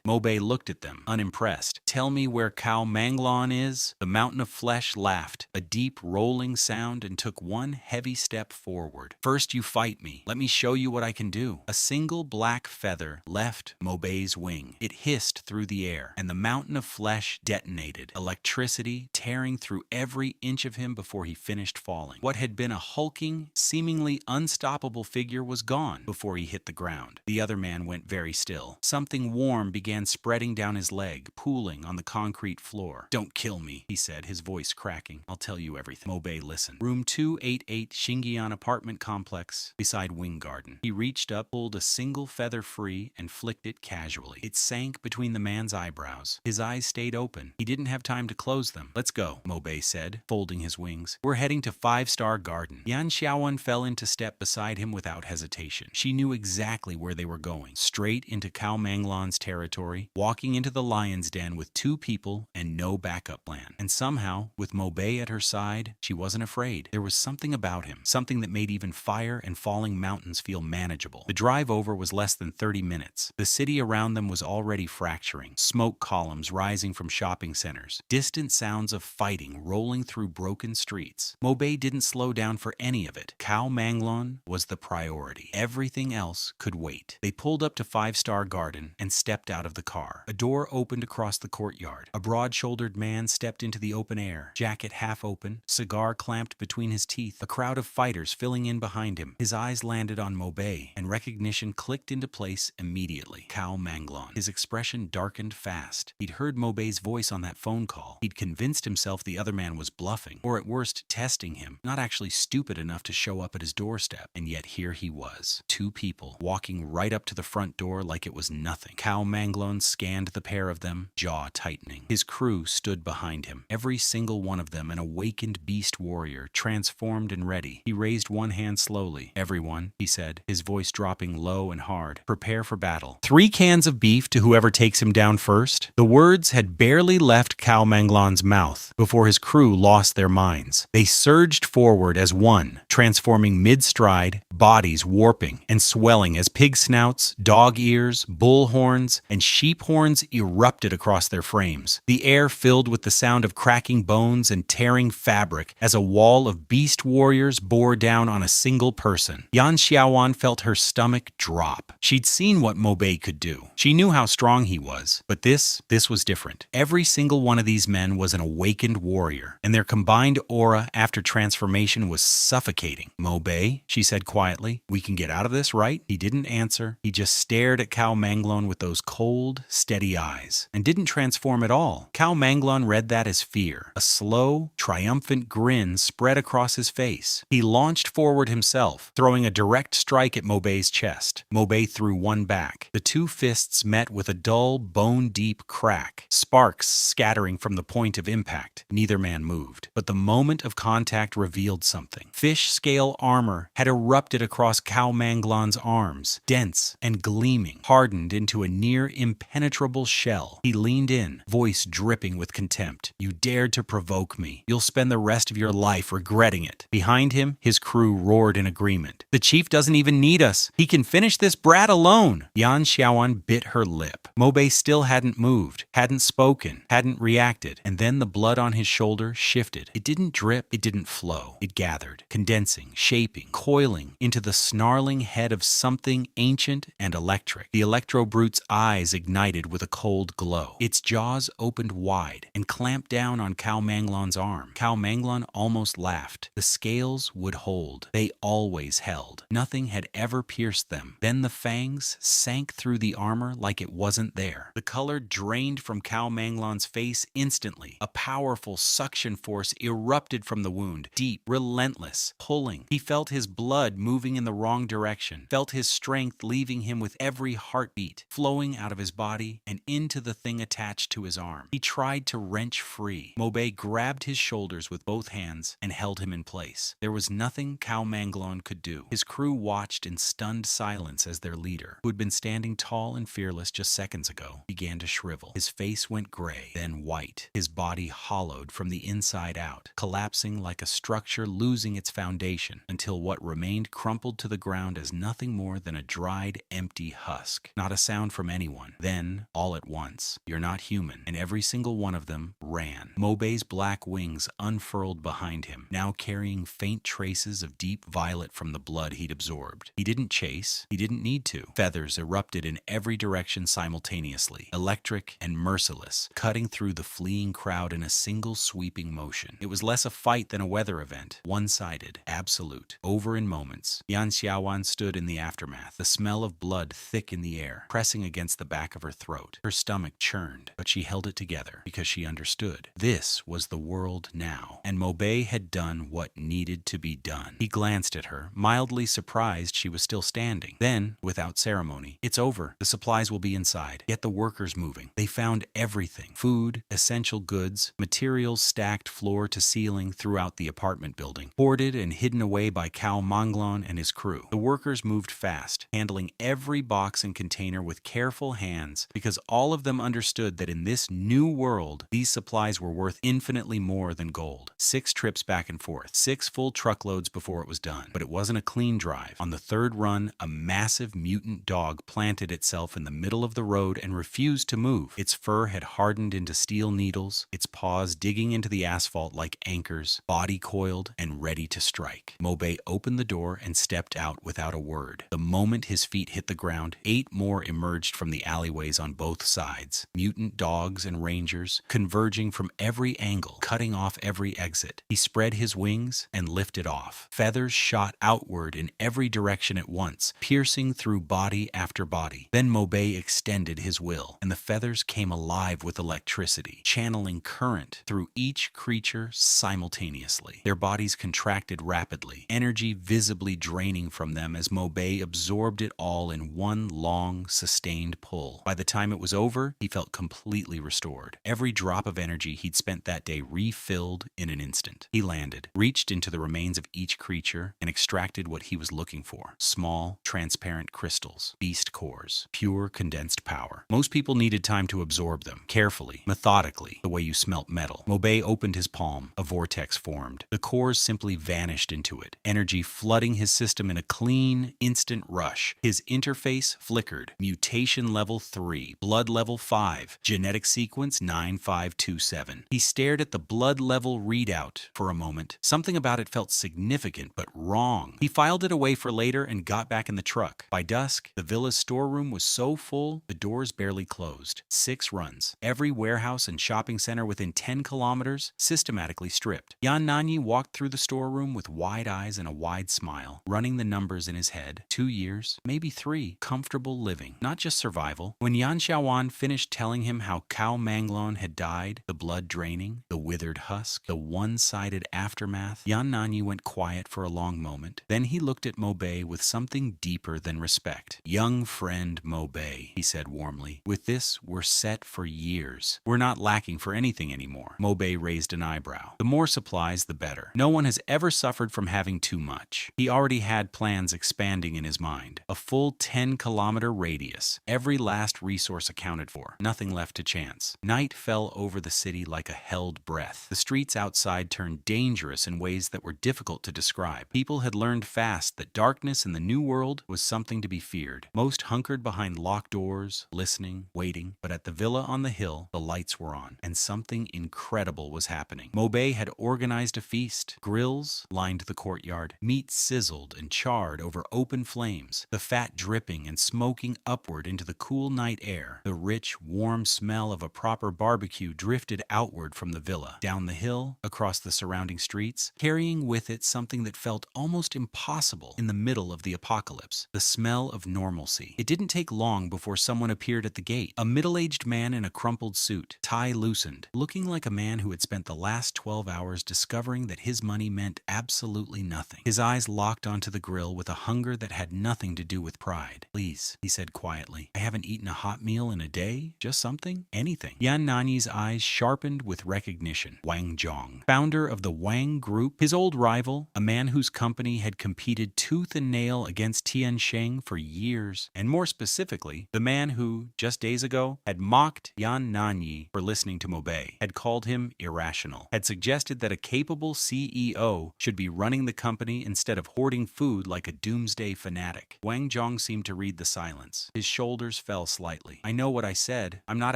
A: Mobei looked at them, unimpressed. "Tell me where Cao Manglon is?" The mountain of flesh laughed, a deep rolling sound, and took one heavy step forward. "First you fight me. Let me show you what I can do." A single black feather left Mobei's wing. It hissed through the air, and the mountain of flesh detonated, electricity tearing through every inch of him before he finished falling. What had been a hulking, seemingly unstoppable figure was gone before he hit the ground. The other man went very still. Something warm began spreading down his leg, pooling on the concrete floor. "Don't kill me," he said, his voice cracking. "I'll tell you everything." Mobei listened. Room 288, Shingian apartment complex, beside Wing Garden. He reached up, pulled a single feather free, and flicked it casually. It sank between the man's eyebrows. His eyes stayed open. He didn't have time to close them. "Let's go," Mobei said, folding his wings. "We're heading to 5-Star Garden." Yan Xiaowan fell into step beside him without hesitation. She knew exactly where they were going, straight into Cao Manglon's territory, walking into the lion's den with two people and no backup plan. And somehow, with Mobei at her side, she wasn't afraid. There was something about him, something that made even fire and falling mountains feel manageable. The drive over was less than 30 minutes. The city around them was already fracturing, smoke columns rising from shopping centers, distant sounds of fighting rolling through broken streets. Mobei didn't slow down for any of it. Cao Manglon was the priority. Everything else could wait. They pulled up to 5-Star Garden and stepped out of the car. A door opened across the courtyard. A broad-shouldered man stepped into the open air, jacket half open, cigar clamped between his teeth, a crowd of fighters filling in behind him. His eyes landed on Mobei, and recognition clicked into place immediately. Cao Manglon. His expression darkened fast. He'd heard Mobei's voice on that phone call. He'd convinced himself the other man was bluffing, or at worst testing him, not actually stupid enough to show up at his doorstep. And yet here he was. Two people, walking right up to the front door like it was nothing. Cao Manglon scanned the pair of them, jaw tightening. His crew stood behind him, every single one of them an awakened beast warrior, transformed and ready. He raised one hand slowly. "Everyone," he said, his voice dropping low and hard, "prepare for battle. 3 cans of beef to whoever takes him down first." The words had barely left Cao Manglon's mouth before his crew lost their minds. They surged forward as one, transforming mid-stride, bodies warping and swelling as pig snouts, dog ears, bull horns, and sheep horns erupted across their frames. The air filled with the sound of cracking bones and tearing fabric as a wall of beast warriors bore down on a single person. Yan Xiaowan felt her stomach drop. She'd seen what Mobei could do. She knew how strong he was, but this was different. Every single one of these men was an awakened warrior, and their combined aura after transformation was suffocating. "Mobei," she said quietly, "we can get out of this, right?" He didn't answer. He just stared at Cao Manglon with those cold, steady eyes, and didn't transform at all. Cao Manglon read that as fear. A slow, triumphant grin spread across his face. He launched forward himself, throwing a direct strike at Mobei's chest. Mobei threw one back. The two fists met with a dull, bone-deep crack, sparks scattering from the point of impact. Neither man moved, but the moment of contact revealed something. Fish-scale armor had erupted across Cao Manglon's arms, dense and gleaming, hardened into a near-impenetrable shell. He leaned in, voice dripping with contempt. "You dared to provoke me. You'll spend the rest of your life regretting it." Behind him, his crew roared in agreement. "The chief doesn't even need us. He can finish this brat alone." Yan Xiaowan bit her lip. Mobei still hadn't moved, hadn't spoken, hadn't reacted, and then the blood on his shoulder shifted. It didn't drip, it didn't flow. It gathered, condensing, shaping, coiling into the snarling head of something ancient and electric. The Electro Brute's eyes ignited with a cold glow. Its jaws opened wide and clamped down on Cao Manglon's arm. Cao Manglon almost laughed. The scales would hold. They always held. Nothing had ever never pierced them. Then the fangs sank through the armor like it wasn't there. The color drained from Cao Manglon's face instantly. A powerful suction force erupted from the wound, deep, relentless, pulling. He felt his blood moving in the wrong direction, felt his strength leaving him with every heartbeat, flowing out of his body and into the thing attached to his arm. He tried to wrench free. Maubei grabbed his shoulders with both hands and held him in place. There was nothing Cao Manglon could do. His crew watched in stunned silence as their leader, who had been standing tall and fearless just seconds ago, began to shrivel. His face went gray, then white. His body hollowed from the inside out, collapsing like a structure losing its foundation until what remained crumpled to the ground as nothing more than a dried, empty husk. Not a sound from anyone. Then, all at once, "You're not human," and every single one of them ran. Maubei's black wings unfurled behind him, now carrying faint traces of deep violet from the blood he'd absorbed. He didn't chase. He didn't need to. Feathers erupted in every direction simultaneously, electric and merciless, cutting through the fleeing crowd in a single sweeping motion. It was less a fight than a weather event, one-sided, absolute, over in moments. Yan Xiaowan stood in the aftermath, the smell of blood thick in the air, pressing against the back of her throat. Her stomach churned, but she held it together because she understood. This was the world now, and Maubei had done what needed to be done. He glanced at her, mildly surprised she was still standing. Then, without ceremony, "It's over. The supplies will be inside. Get the workers moving." They found everything: food, essential goods, materials stacked floor to ceiling throughout the apartment building, hoarded and hidden away by Cao Manglon and his crew. The workers moved fast, handling every box and container with careful hands because all of them understood that in this new world, these supplies were worth infinitely more than gold. 6 trips back and forth, 6 full truckloads before it was done. But it wasn't a clean drive. On the third run, a massive mutant dog planted itself in the middle of the road and refused to move. Its fur had hardened into steel needles, its paws digging into the asphalt like anchors, body coiled and ready to strike. Maubei opened the door and stepped out without a word. The moment his feet hit the ground, 8 more emerged from the alleyways on both sides. Mutant dogs and rangers, converging from every angle, cutting off every exit. He spread his wings and lifted off. Feathers shot outward in every direction at once, piercing through body after body. Then Maubei extended his will, and the feathers came alive with electricity, channeling current through each creature simultaneously. Their bodies contracted rapidly, energy visibly draining from them as Maubei absorbed it all in one long, sustained pull. By the time it was over, he felt completely restored. Every drop of energy he'd spent that day refilled in an instant. He landed, reached into the remains of each creature, and extracted what he was looking for: small, transparent crystals, beast cores, pure condensed power. Most people needed time to absorb them, carefully, methodically, the way you smelt metal. Maubei opened his palm. A vortex formed. The cores simply vanished into it, energy flooding his system in a clean, instant rush. His interface flickered. Mutation level 3, blood level 5, genetic sequence 9527. He stared at the blood level readout for a moment. Something about it felt significant, but wrong. He filed it away for later and got back in the truck. By dusk, the villa's storeroom was so full, the doors barely closed. 6 runs. Every warehouse and shopping center within 10 kilometers systematically stripped. Yan Nanyi walked through the storeroom with wide eyes and a wide smile, running the numbers in his head. 2 years, maybe 3, comfortable living, not just survival. When Yan Xiaowan finished telling him how Cao Manglon had died, the blood draining, the withered husk, the one-sided aftermath, Yan Nanyi went quiet for a long moment. Then he looked at Maubei with something deeper than respect. "Young friend Maubei," he said warmly, "with this, we're set for years. We're not lacking for anything anymore." Maubei raised an eyebrow. "The more supplies, the better. No one has ever suffered from having too much." He already had plans expanding in his mind. A full 10-kilometer radius, every last resource accounted for, nothing left to chance. Night fell over the city like a held breath. The streets outside turned dangerous in ways that were difficult to describe. People had learned fast that darkness in the new world was something to be feared. Most hunkered behind locked doors, listening, waiting. But at the villa on the hill, the lights were on, and something incredible was happening. Maubei had organized a feast. Grills lined the courtyard. Meat sizzled and charred over open flames, the fat dripping and smoking upward into the cool night air. The rich, warm smell of a proper barbecue drifted outward from the villa, down the hill, across the surrounding streets, carrying with it something that felt almost impossible in the middle of the the apocalypse, the smell of normalcy. It didn't take long before someone appeared at the gate. A middle-aged man in a crumpled suit, tie loosened, looking like a man who had spent the last 12 hours discovering that his money meant absolutely nothing. His eyes locked onto the grill with a hunger that had nothing to do with pride. "Please," he said quietly. "I haven't eaten a hot meal in a day. Just something? Anything." Yan Nanyi's eyes sharpened with recognition. Wang Zhong, founder of the Wang Group, his old rival, a man whose company had competed tooth and nail against Tian Sheng for years, and more specifically, the man who, just days ago, had mocked Yan Nanyi for listening to Mobei, had called him irrational, had suggested that a capable CEO should be running the company instead of hoarding food like a doomsday fanatic. Wang Zhong seemed to read the silence. His shoulders fell slightly. "I know what I said. I'm not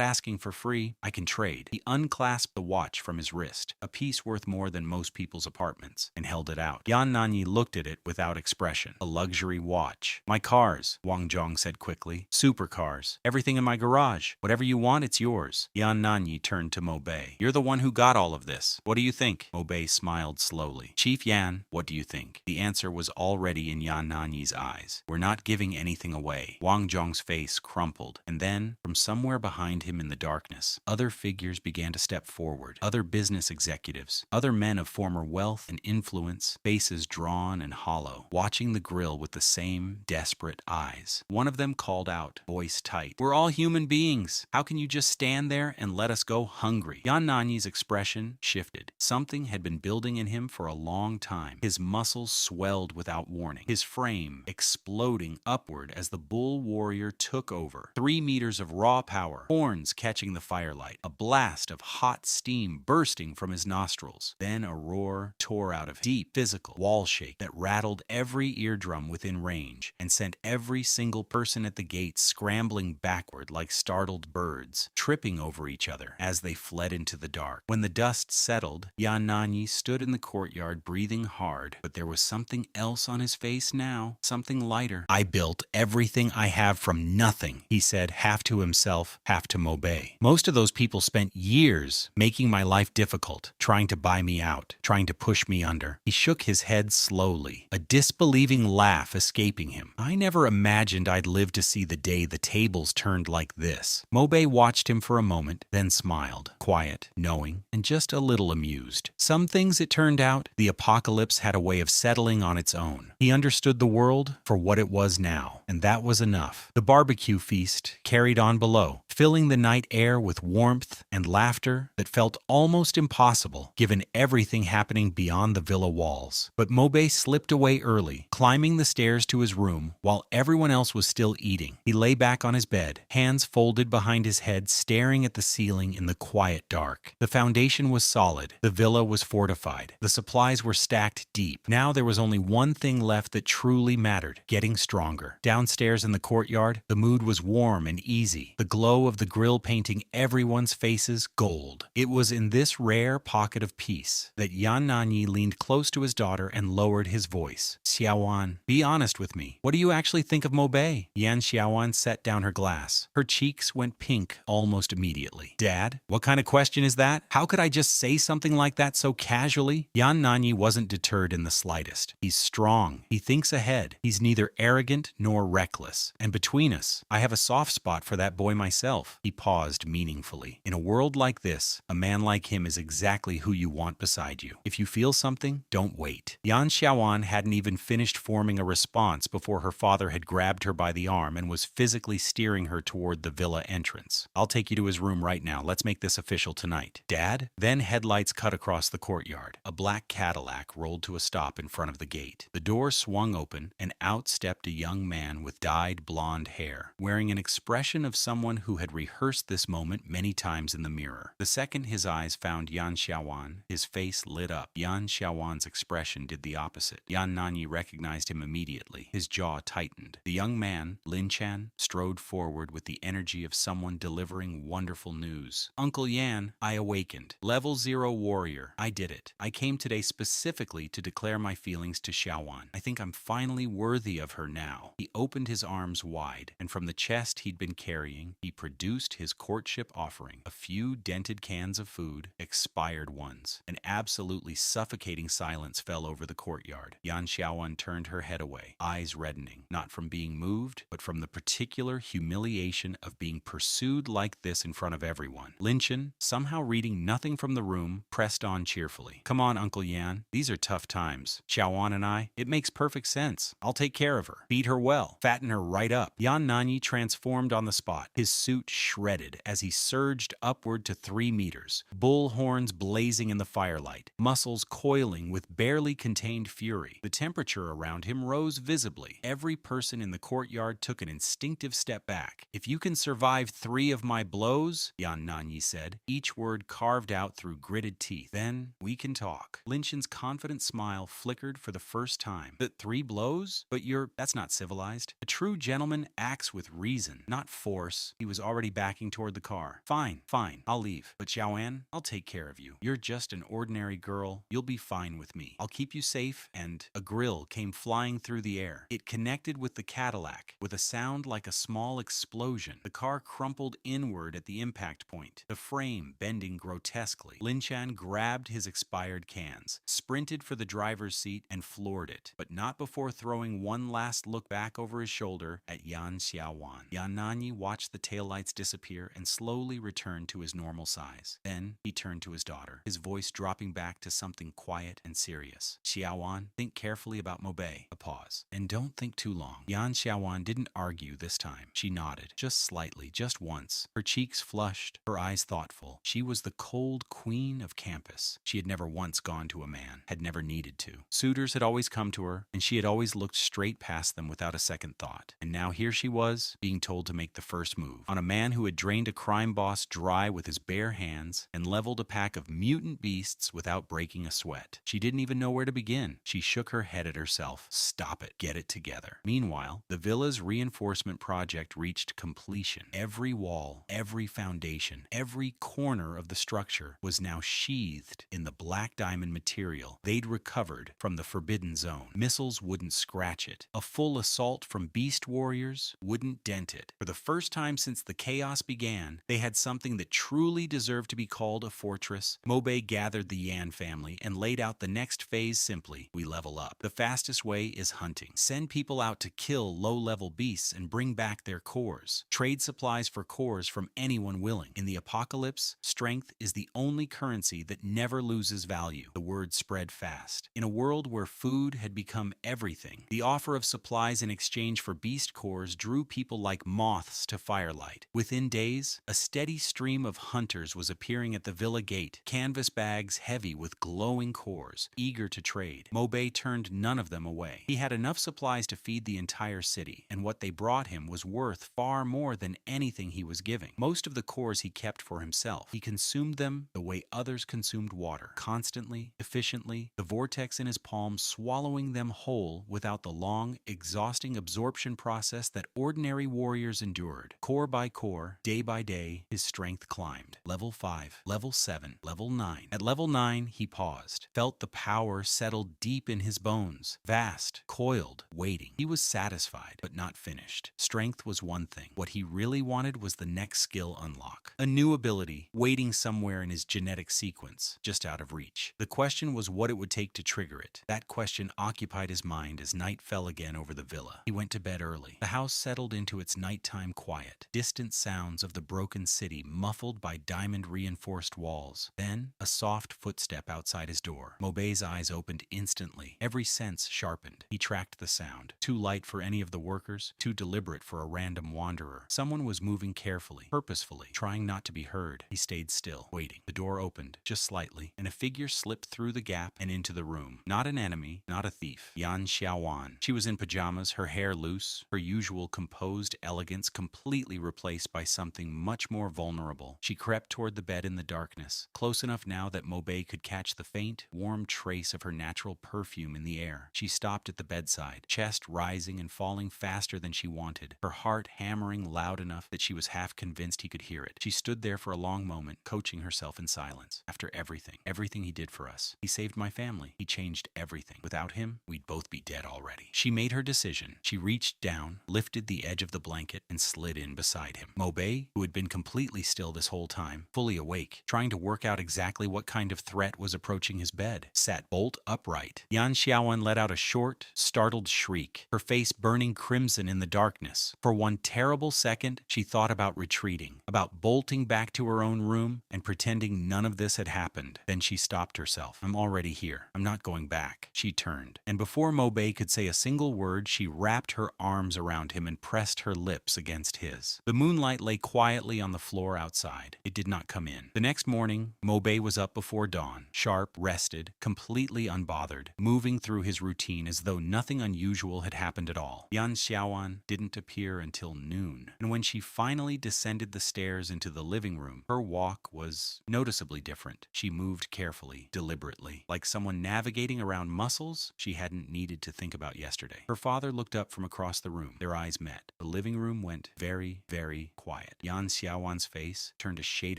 A: asking for free. I can trade." He unclasped the watch from his wrist, a piece worth more than most people's apartments, and held it out. Yan Nanyi looked at it without expression. "A luxury watch." "My cars," Wang Zhong said quickly. "Supercars. Everything in my garage. Whatever you want, it's yours." Yan Nanyi turned to Mobei. "You're the one who got all of this. What do you think?" Mobei smiled slowly. "Chief Yan, what do you think?" The answer was already in Yan Nanyi's eyes. "We're not giving anything away." Wang Zhong's face crumpled, and then, from somewhere behind him in the darkness, other figures began to step forward. Other business executives, other men of former wealth and influence, faces drawn and hollow, watching the grill with the same desperate eyes. One of them called out, voice tight, "We're all human beings. How can you just stand there and let us go hungry?" Yan Nanyi's expression shifted. Something had been building in him for a long time. His muscles swelled without warning, his frame exploding upward as the bull warrior took over. 3 meters of raw power, horns catching the firelight, a blast of hot steam bursting from his nostrils. Then a roar tore out of him, deep, physical, wall shake that rattled every eardrum within range and sent every single person at the gate scrambling backward like startled birds, tripping over each other as they fled into the dark. When the dust settled, Yan Nanyi stood in the courtyard breathing hard, but there was something else on his face now, something lighter. "I built everything I have from nothing," he said, half to himself, half to Mobei. "Most of those people spent years making my life difficult, trying to buy me out, trying to push me under." He shook his head slowly, a disbelieving laugh escaping him. "I never imagined I'd live to see the day the tables turned like this." Mobei watched him for a moment, then smiled, quiet, knowing, and just a little amused. Some things, it turned out, the apocalypse had a way of settling on its own. He understood the world for what it was now, and that was enough. The barbecue feast carried on below, filling the night air with warmth and laughter that felt almost impossible given everything happening beyond the villa walls. But Mobei slipped away early, climbing the stairs to his room while everyone else was still eating. He lay back on his bed, hands folded behind his head, staring at the ceiling in the quiet dark. The foundation was solid. The villa was fortified. The supplies were stacked deep. Now there was only one thing left that truly mattered: getting stronger. Downstairs in the courtyard, the mood was warm and easy, the glow of the grill painting everyone's faces gold. It was in this rare pocket of peace that Yan Nanyi leaned close to his daughter and lowered his voice. "Xiaoan, be honest with me. What do you actually think of Mobei?" Yan Xiaoan set down her glass. Her cheeks went pink almost immediately. "Dad, what kind of question is that? How could I just say something like that so casually?" Yan Nanyi wasn't deterred in the slightest. "He's strong. He thinks ahead. He's neither arrogant nor reckless. And between us, I have a soft spot for that boy myself." He paused meaningfully. "In a world like this, a man like him is exactly who you want beside you. If you feel something, don't wait." Yan Xiaoan hadn't even finished forming a response before her father had grabbed her by the arm and was physically steering her toward the villa entrance. "I'll take you to his room right now. Let's make this official tonight." "Dad?" Then headlights cut across the courtyard. A black Cadillac rolled to a stop in front of the gate. The door swung open, and out stepped a young man with dyed blonde hair, wearing an expression of someone who had rehearsed this moment many times in the mirror. The second his eyes found Yan Xiaoan, his face lit up. Yan Xiaoan's expression did the opposite. Yan Nanyi recognized him immediately. His jaw tightened. The young man, Lin Chan, strode forward with the energy of someone delivering wonderful news. "Uncle Yan, I awakened. Level 0 warrior. I did it. I came today specifically to declare my feelings to Xiaoan. I think I'm finally worthy of her now." He opened his arms wide, and from the chest he'd been carrying, he produced his courtship offering: a few dented cans of food, expired ones. An absolutely suffocating silence fell over the courtyard. Yan Xiaoan turned her head away, eyes reddening, not from being moved, but from the particular humiliation of being pursued like this in front of everyone. Linchin, somehow reading nothing from the room, pressed on cheerfully. Come on, Uncle Yan. These are tough times. Xiaowan and I, it makes perfect sense. I'll take care of her. Feed her well. Fatten her right up. Yan Nanyi transformed on the spot, his suit shredded as he surged upward to 3 meters, bull horns blazing in the firelight, muscles coiling with barely contained fury. The temperature around him rose visibly. Every person in the courtyard took an instinctive step back. If you can survive 3 of my blows, Yan Nanyi said, each word carved out through gritted teeth, then we can talk. Linchin's confident smile flickered for the first time. That 3 blows? But that's not civilized. A true gentleman acts with reason, not force. He was already backing toward the car. Fine, I'll leave. But Xiaoan, I'll take care of you. You're just an ordinary girl. You'll be fine with me. I'll keep you safe. And a grill came flying through the air. It connected with the Cadillac with a sound like a small explosion. The car crumpled inward at the impact point, the frame bending grotesquely. Linchan grabbed his expired cans, sprinted for the driver's seat, and floored it, but not before throwing one last look back over his shoulder at Yan Xiaowan. Yan Nanyi watched the taillights disappear and slowly returned to his normal size. Then he turned to his daughter, his voice dropping back to something quiet and serious. Xiaowan, think carefully about Mobei. A pause. And don't think too long. Yan Xiaowan didn't argue this time. She nodded, just slightly, just once. Her cheeks flushed, her eyes thoughtful. She was the cold queen of campus. She had never once gone to a man, had never needed to. Suitors had always come to her, and she had always looked straight past them without a second thought. And now here she was, being told to make the first move on a man who had drained a crime boss dry with his bare hands and leveled a pack of mutant beasts without breaking a sweat. She didn't even know where to begin. She shook her head at herself. Stop it. Get it together. Meanwhile, the villa's reinforcement project reached completion. Every wall, every foundation, every corner of the structure was now sheathed in the black diamond material they'd recovered from the Forbidden Zone. Missiles wouldn't scratch it. A full assault from beast warriors wouldn't dent it. For the first time since the chaos began, they had something that truly deserved to be called a fortress. Mobei gathered the Yan family and laid out the next phase simply. We level up. The fastest way is hunting. Send people out to kill low-level beasts and bring back their cores. Trade supplies for cores from anyone willing. In the apocalypse, strength is the only currency that never loses value. The word spread fast. In a world where food had become everything, the offer of supplies in exchange for beast cores drew people like moths to firelight. Within days, a steady stream of hunters was appearing at the villa gate, canvas bags heavy with glowing cores, eager to trade. Mobei turned none of them away. He had enough supplies to feed the entire city, and what they brought him was worth far more than anything he was giving. Most of the cores he kept for himself. He consumed them the way others consumed water, constantly, efficiently, the vortex in his palm swallowing them whole without the long, exhausting absorption process that ordinary warriors endured. Core by core, day by day, his strength climbed. Level 5, level 7, level 9. At level 9, he paused, felt the power settle deep in his bones, vast, coiled, waiting. He was satisfied, but not finished. Strength was one thing. What he really wanted was the next skill unlock. A new ability, waiting somewhere in his genetic sequence, just out of reach. The question was what it would take to trigger it. That question occupied his mind as night fell again over the villa. He went to bed early. The house settled into its nighttime quiet. Distant sounds of the broken city muffled by diamond-reinforced walls. Then, a soft footstep outside his door. Mobei's eyes opened instantly. Every sense sharpened. He tracked the sound. Too light for any of the workers, too deliberate for a random wanderer. Someone was moving carefully, purposefully, trying not to be heard. He stayed still, waiting. The door opened, just slightly, and a figure slipped through the gap and into the room. Not an enemy, not a thief. Yan Xiaowan. She was in pajamas, her hair loose, her usual composed elegance completely replaced by something much more vulnerable. She crept toward the bed in the darkness, close enough now that Mobei could catch the faint, warm trace of her natural perfume in the air. She stopped at the bedside, chest rising and falling faster than she wanted, her heart hammering loud enough that she was half convinced he could hear it. She stood there for a long moment, coaching herself in silence. After everything he did for us. He saved my family. He changed everything. Without him, we'd both be dead already. She made her decision. She reached down, lifted the edge of the blanket, and slid in beside him. Mobei, who had been completely still this whole time, fully awake, trying to work out exactly what kind of threat was approaching his bed, sat bolt upright. Yan Xiaowan let out a short, startled shriek, her face burning crimson in the darkness. For one terrible second, she thought about retreating, about bolting back to her own room and pretending none of this had happened. Then she stopped herself. I'm already here. I'm not going back. She turned, and before Mobei could say a single word, she wrapped her arms around him and pressed her lips against his. The moonlight lay quietly on the floor outside. It did not come in. The next morning, Mobei was up before dawn, sharp, rested, completely unbothered, moving through his routine as though nothing unusual had happened at all. Yan Xiaowan didn't appear until noon, and when she finally descended the stairs into the living room, her walk was noticeably different. She moved carefully, deliberately, like someone navigating around muscles she hadn't needed to think about yesterday. Her father looked up from across the room. Their eyes met. The living room went very, very quiet. Yan Xiaowan's face turned a shade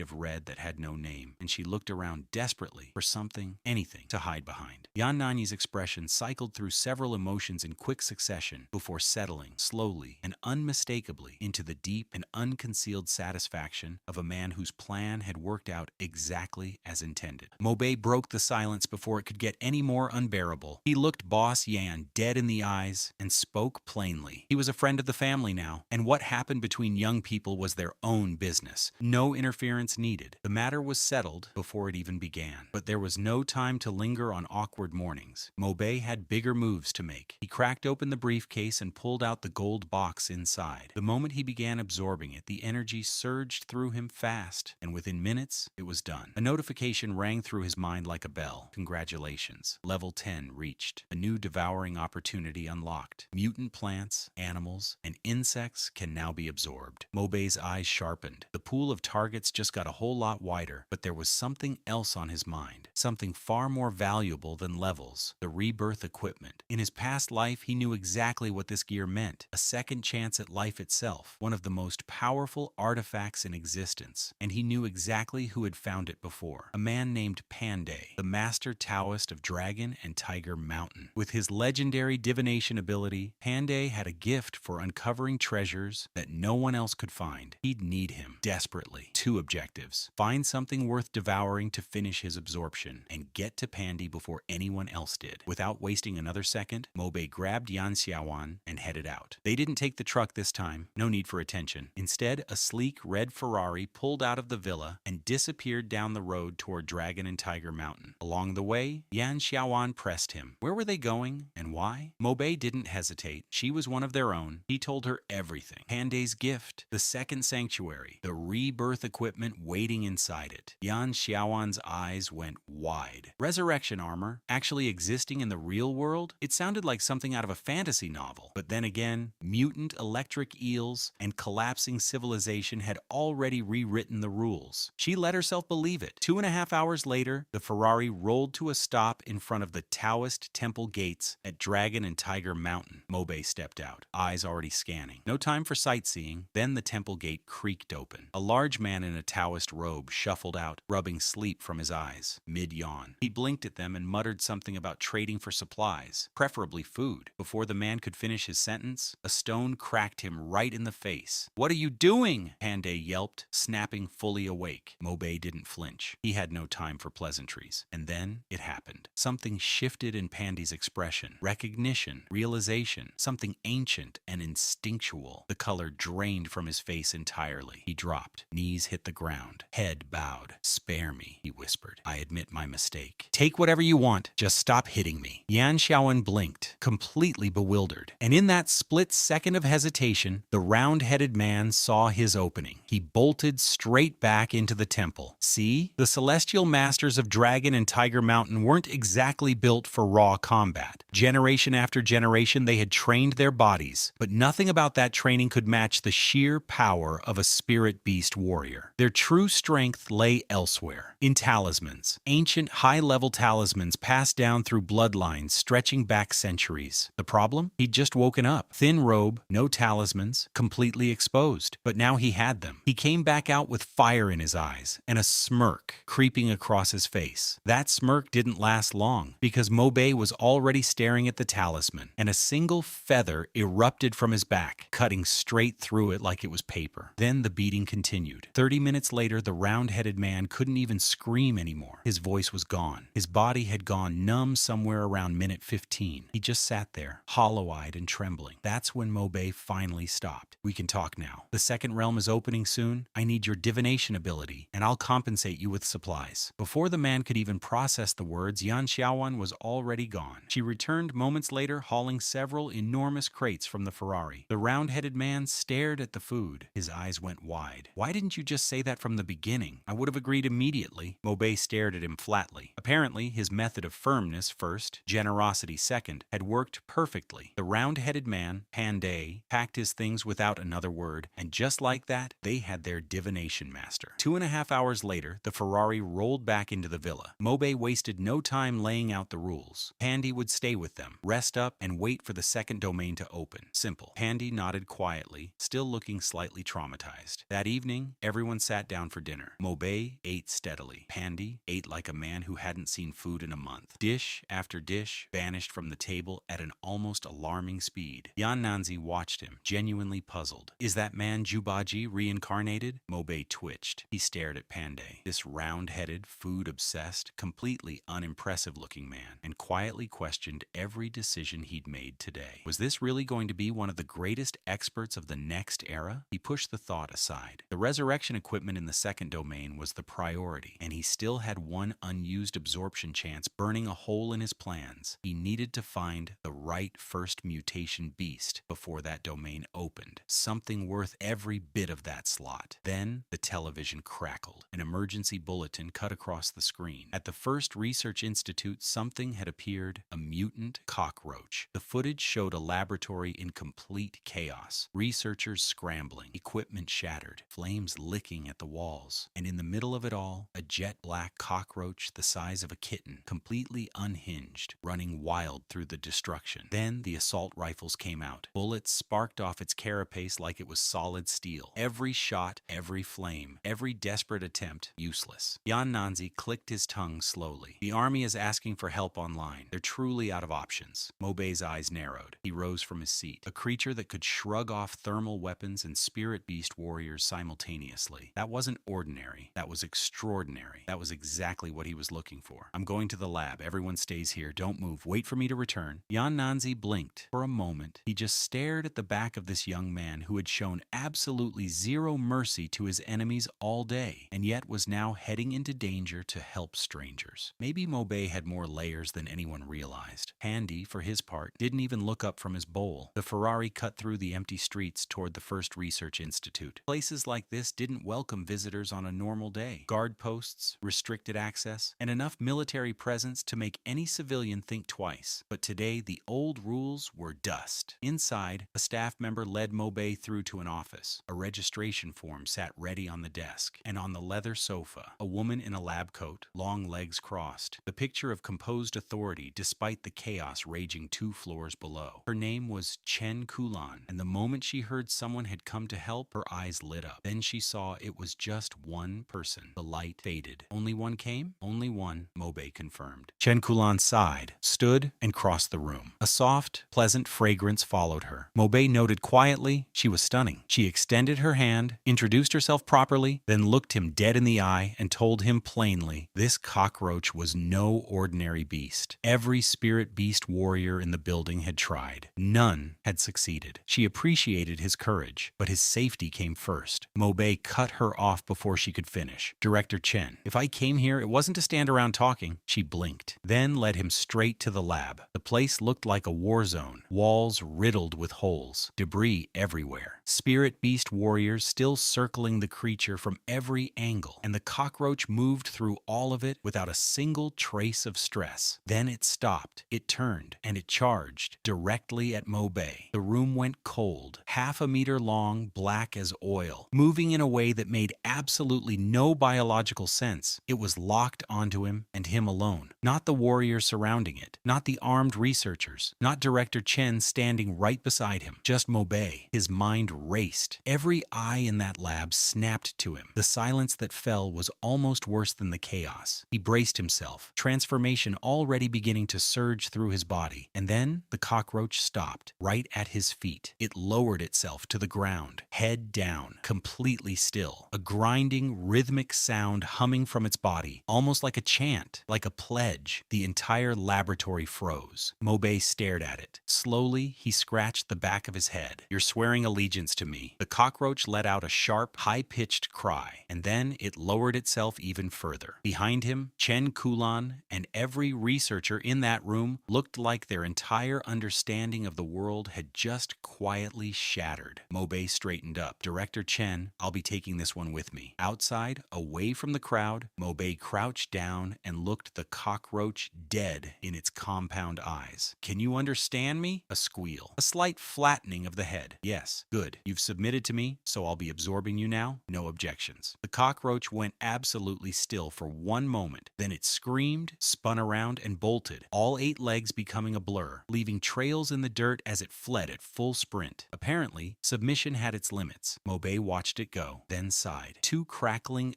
A: of red that had no name, and she looked around desperately for something, anything, to hide behind. Yan Nanyi's expression cycled through several emotions in quick succession before settling, slowly and unmistakably, into the deep and unconcealed satisfaction of a man whose plan had worked out exactly as intended. Mobei broke the silence before it could get any more unbearable. He looked Boss Yan dead in the eyes and spoke plainly. He was a friend of the family now, and what happened between young people was their own business. No interference needed. The matter was settled before it even began. But there was no time to linger on awkward mornings. Mobei had bigger moves to make. He cracked open the briefcase and pulled out the gold box inside. The moment he began absorbing it, the energy surged through him fast, and within minutes, it was done. A notification rang through his mind like a bell. Congratulations. Level 10 reached. A new devouring opportunity unlocked. Mutant plants, animals, and insects can now be absorbed. Mobei's eyes sharpened. The pool of targets just got a whole lot wider, but there was something else on his mind. Something far more valuable than levels. The rebirth equipment. In his past life, he knew exactly what this gear meant. A second chance at life itself. One of the most powerful artifacts in existence. And he knew exactly who had found it before. A man named Pandey, the master Taoist of Dragon and Tiger Mountain. With his legendary divination ability, Pandey had a gift for uncovering treasures that no one else could find. He'd need him, desperately. Two objectives. Find something worth devouring to finish his absorption, and get to Pandy before anyone else did. Without wasting another second, Mobei grabbed Yan Xiaowan and headed out. They didn't take the truck this time. No need for attention. Instead, a sleek red Ferrari pulled out of the villa and disappeared down the road toward Dragon and Tiger Mountain. Along the way, Yan Xiaowan pressed him. Where were they going and why? Mobei didn't hesitate. She was one of their own. He told her everything. Pandey's gift, the second sanctuary, the rebirth equipment waiting inside it. Yan Xiaowan's eyes went wide. Resurrection armor actually existing in the real world? It sounded like something out of a fantasy novel. But then again, mutant electric eels and collapsing civilization had already rewritten the rules. She let herself believe it. 2.5 hours later, the Ferrari rolled to a stop in front of the Taoist temple gates at Dragon and Tiger Mountain. Mobei stepped out, eyes already scanning. No time for sightseeing. Then the temple gate creaked open. A large man in a Taoist robe shuffled out, rubbing sleep from his eyes. Mid-yawn. He blinked at them and muttered something about trading for supplies, preferably food. Before the man could finish his sentence, a stone cracked him right in the face. "What are you doing?" Pandey yelped, snapping fully awake. Mobei didn't flinch. He had no time for pleasantries. And then it happened. Something shifted in Pandey's expression. Recognition, realization, something ancient and instinctual. The color drained from his face entirely. He dropped. Knees hit the ground. Head bowed. "Spare me," he whispered. "I admit my mistake. Take whatever you want. Just stop hitting me." Yan Xiaowan blinked, completely bewildered. And in that split second of hesitation, the round-headed man saw his opening. He bolted straight back into the temple. See? The celestial masters of Dragon and Tiger Mountain weren't exactly built for raw combat. Generation after generation, they had trained their bodies, but nothing about that training could match the sheer power of a spirit beast warrior. Their true strength lay elsewhere, in talismans. Ancient, high-level talismans passed down through bloodlines stretching back centuries. The problem? He'd just woken up. Thin robe, no talismans, completely exposed. But now he had them. He came back out with fire in his eyes and a smirk creeping across his face. That smirk didn't last long, because Mobei was already staring at the talisman, and a single feather erupted from his back, cutting straight through it like it was paper. Then the beating continued. 30 minutes later, the round-headed man couldn't even scream anymore. His voice was gone. His body had gone numb somewhere around minute 15. He just sat there, hollow-eyed and trembling. That's when Mobei finally stopped. "We can talk now. The second realm is opening soon. I need your divination ability, and I'll compensate you with supplies." Before the man could even process the words, Yan Xiaowan was already gone. She returned moments later, hauling several enormous crates from the Ferrari. The round-headed man stared at the food. His eyes went wide. "Why didn't you just say that from the beginning? I would have agreed immediately." Mobei stared at him flatly. Apparently, his method of firmness first, generosity second, had worked perfectly. The round-headed man, Pandey, packed his things without another word, and just like that, they had their divination master. 2.5 hours later, the Ferrari rolled back into the villa. Mobei wasted no time laying out the rules. Pandy would stay with them, rest up, and wait for the second domain to open. Simple. Pandy nodded quietly, still looking slightly traumatized. That evening, everyone sat down for dinner. Mobei ate steadily. Pandy ate like a man who hadn't seen food in a month. Dish after dish vanished from the table at an almost alarming speed. Yan Nanzi watched him, genuinely puzzled. "Is that man Jubaji reincarnated?" Mobei twitched. He stared at Panday, this round-headed, food-obsessed, completely unimpressive-looking man, and quietly questioned every decision he'd made today. Was this really going to be one of the greatest experts of the next era? He pushed the thought aside. The resurrection equipment in the second domain was the priority, and he still had one unused absorption chance burning a hole in his plans. He needed to find the right first mutation beast before that domain opened. Something worth every bit of that slot. Then the television crackled. An emergency bulletin cut across the screen. At the First Research Institute, something had appeared, a mutant cockroach. The footage showed a laboratory in complete chaos. Researchers scrambling, equipment shattered, flames licking at the walls. And in the middle of it all, a jet-black cockroach the size of a kitten, completely unhinged, running wild through the destruction. Then the assault rifles came out. Bullets sparked off its carapace like it was solid steel. Every shot, every flame, every desperate attempt, useless. Yan Nanzi clicked his tongue slowly. The army is asking for help online. They're truly out of options. Mobei's eyes narrowed. He rose from his seat. A creature that could shrug off thermal weapons and spirit beast warriors simultaneously. That wasn't ordinary. That was extraordinary. That was exactly what he was looking for. "I'm going to the lab. Everyone stays here. Don't move. Wait for me to return." Yan Nanzi blinked. For a moment, he just stared at the back of this young man who had shown absolutely zero mercy to his enemies all day, and yet was now heading into danger to help strangers. Maybe Mobei had more layers than anyone realized. Handy, for his part, didn't even look up from his bowl. The Ferrari cut through the empty streets toward the First Research Institute. Places like this didn't welcome visitors on a normal day. Guard posts, restricted access, and enough military presence to make any civilian think twice. But today, the old rules were dust. Inside, a staff member led Mobei through to an office. A registration form sat ready on the desk, and on the leather sofa, a woman in a lab coat, long legs crossed. The picture of composed authority despite the chaos raging 2 floors below. Her name was Chen Kulan, and the moment she heard someone had come to help, her eyes lit up. Then she saw it was just one person. The light faded. "Only one came?" "Only one," Mobei confirmed. Chen Kulan sighed, stood, and crossed the room. A soft, pleasant fragrance followed her. Mobei noted quietly she was stunning. She extended her hand, introduced herself properly, then looked him dead in the eye and told him plainly this cockroach was no ordinary beast. Every spirit beast warrior in the building had tried. None had succeeded. She appreciated his courage, but his safety came first. Mobei cut her off before she could finish. "Director Chen, if I came here, it wasn't to stand around talking." She blinked, then led him straight to the lab. The place looked like a war zone, walls riddled with holes, debris everywhere. Spirit beast warriors still circling the creature from every angle, and the cockroach moved through all of it without a single trace of stress. Then it stopped, it turned, and it charged directly at Mobei. The room went cold, 1/2 meter long, black as oil, moving in a way that made absolutely no biological sense. It was locked onto him and him alone. Not the warriors surrounding it, not the armed researchers, not Director Chen standing right beside him, just Mobei. His mind raced. Every eye in that lab snapped to him. The silence that fell was almost worse than the chaos. He braced himself, transformation already beginning to surge through his body. And then the cockroach stopped, right at his feet. It lowered itself to the ground, head down, completely still. A grinding, rhythmic sound humming from its body, almost like a chant, like a pledge. The entire laboratory froze. Mobay stared at it. Slowly, he scratched the back of his head. "You're swearing allegiance to me." The cockroach let out a sharp, high-pitched cry, and then it lowered itself even further. Behind him, Chen Kulan and every researcher in that room looked like their entire understanding of the world had just quietly shattered. Mobay straightened up. "Director Chen, I'll be taking this one with me." Outside, away from the crowd, Mobay crouched down and looked the cockroach dead in its compound eyes. "Can you understand me?" A squeal. A slight flattening of the head. "Yes. Good. You've submitted to me, so I'll be absorbing you now. No objections." The cockroach went absolutely still for one moment. Then it screamed, spun around, and bolted, all 8 legs becoming a blur, leaving trails in the dirt as it fled at full sprint. Apparently, submission had its limits. Mobay watched it go, then sighed. 2 crackling,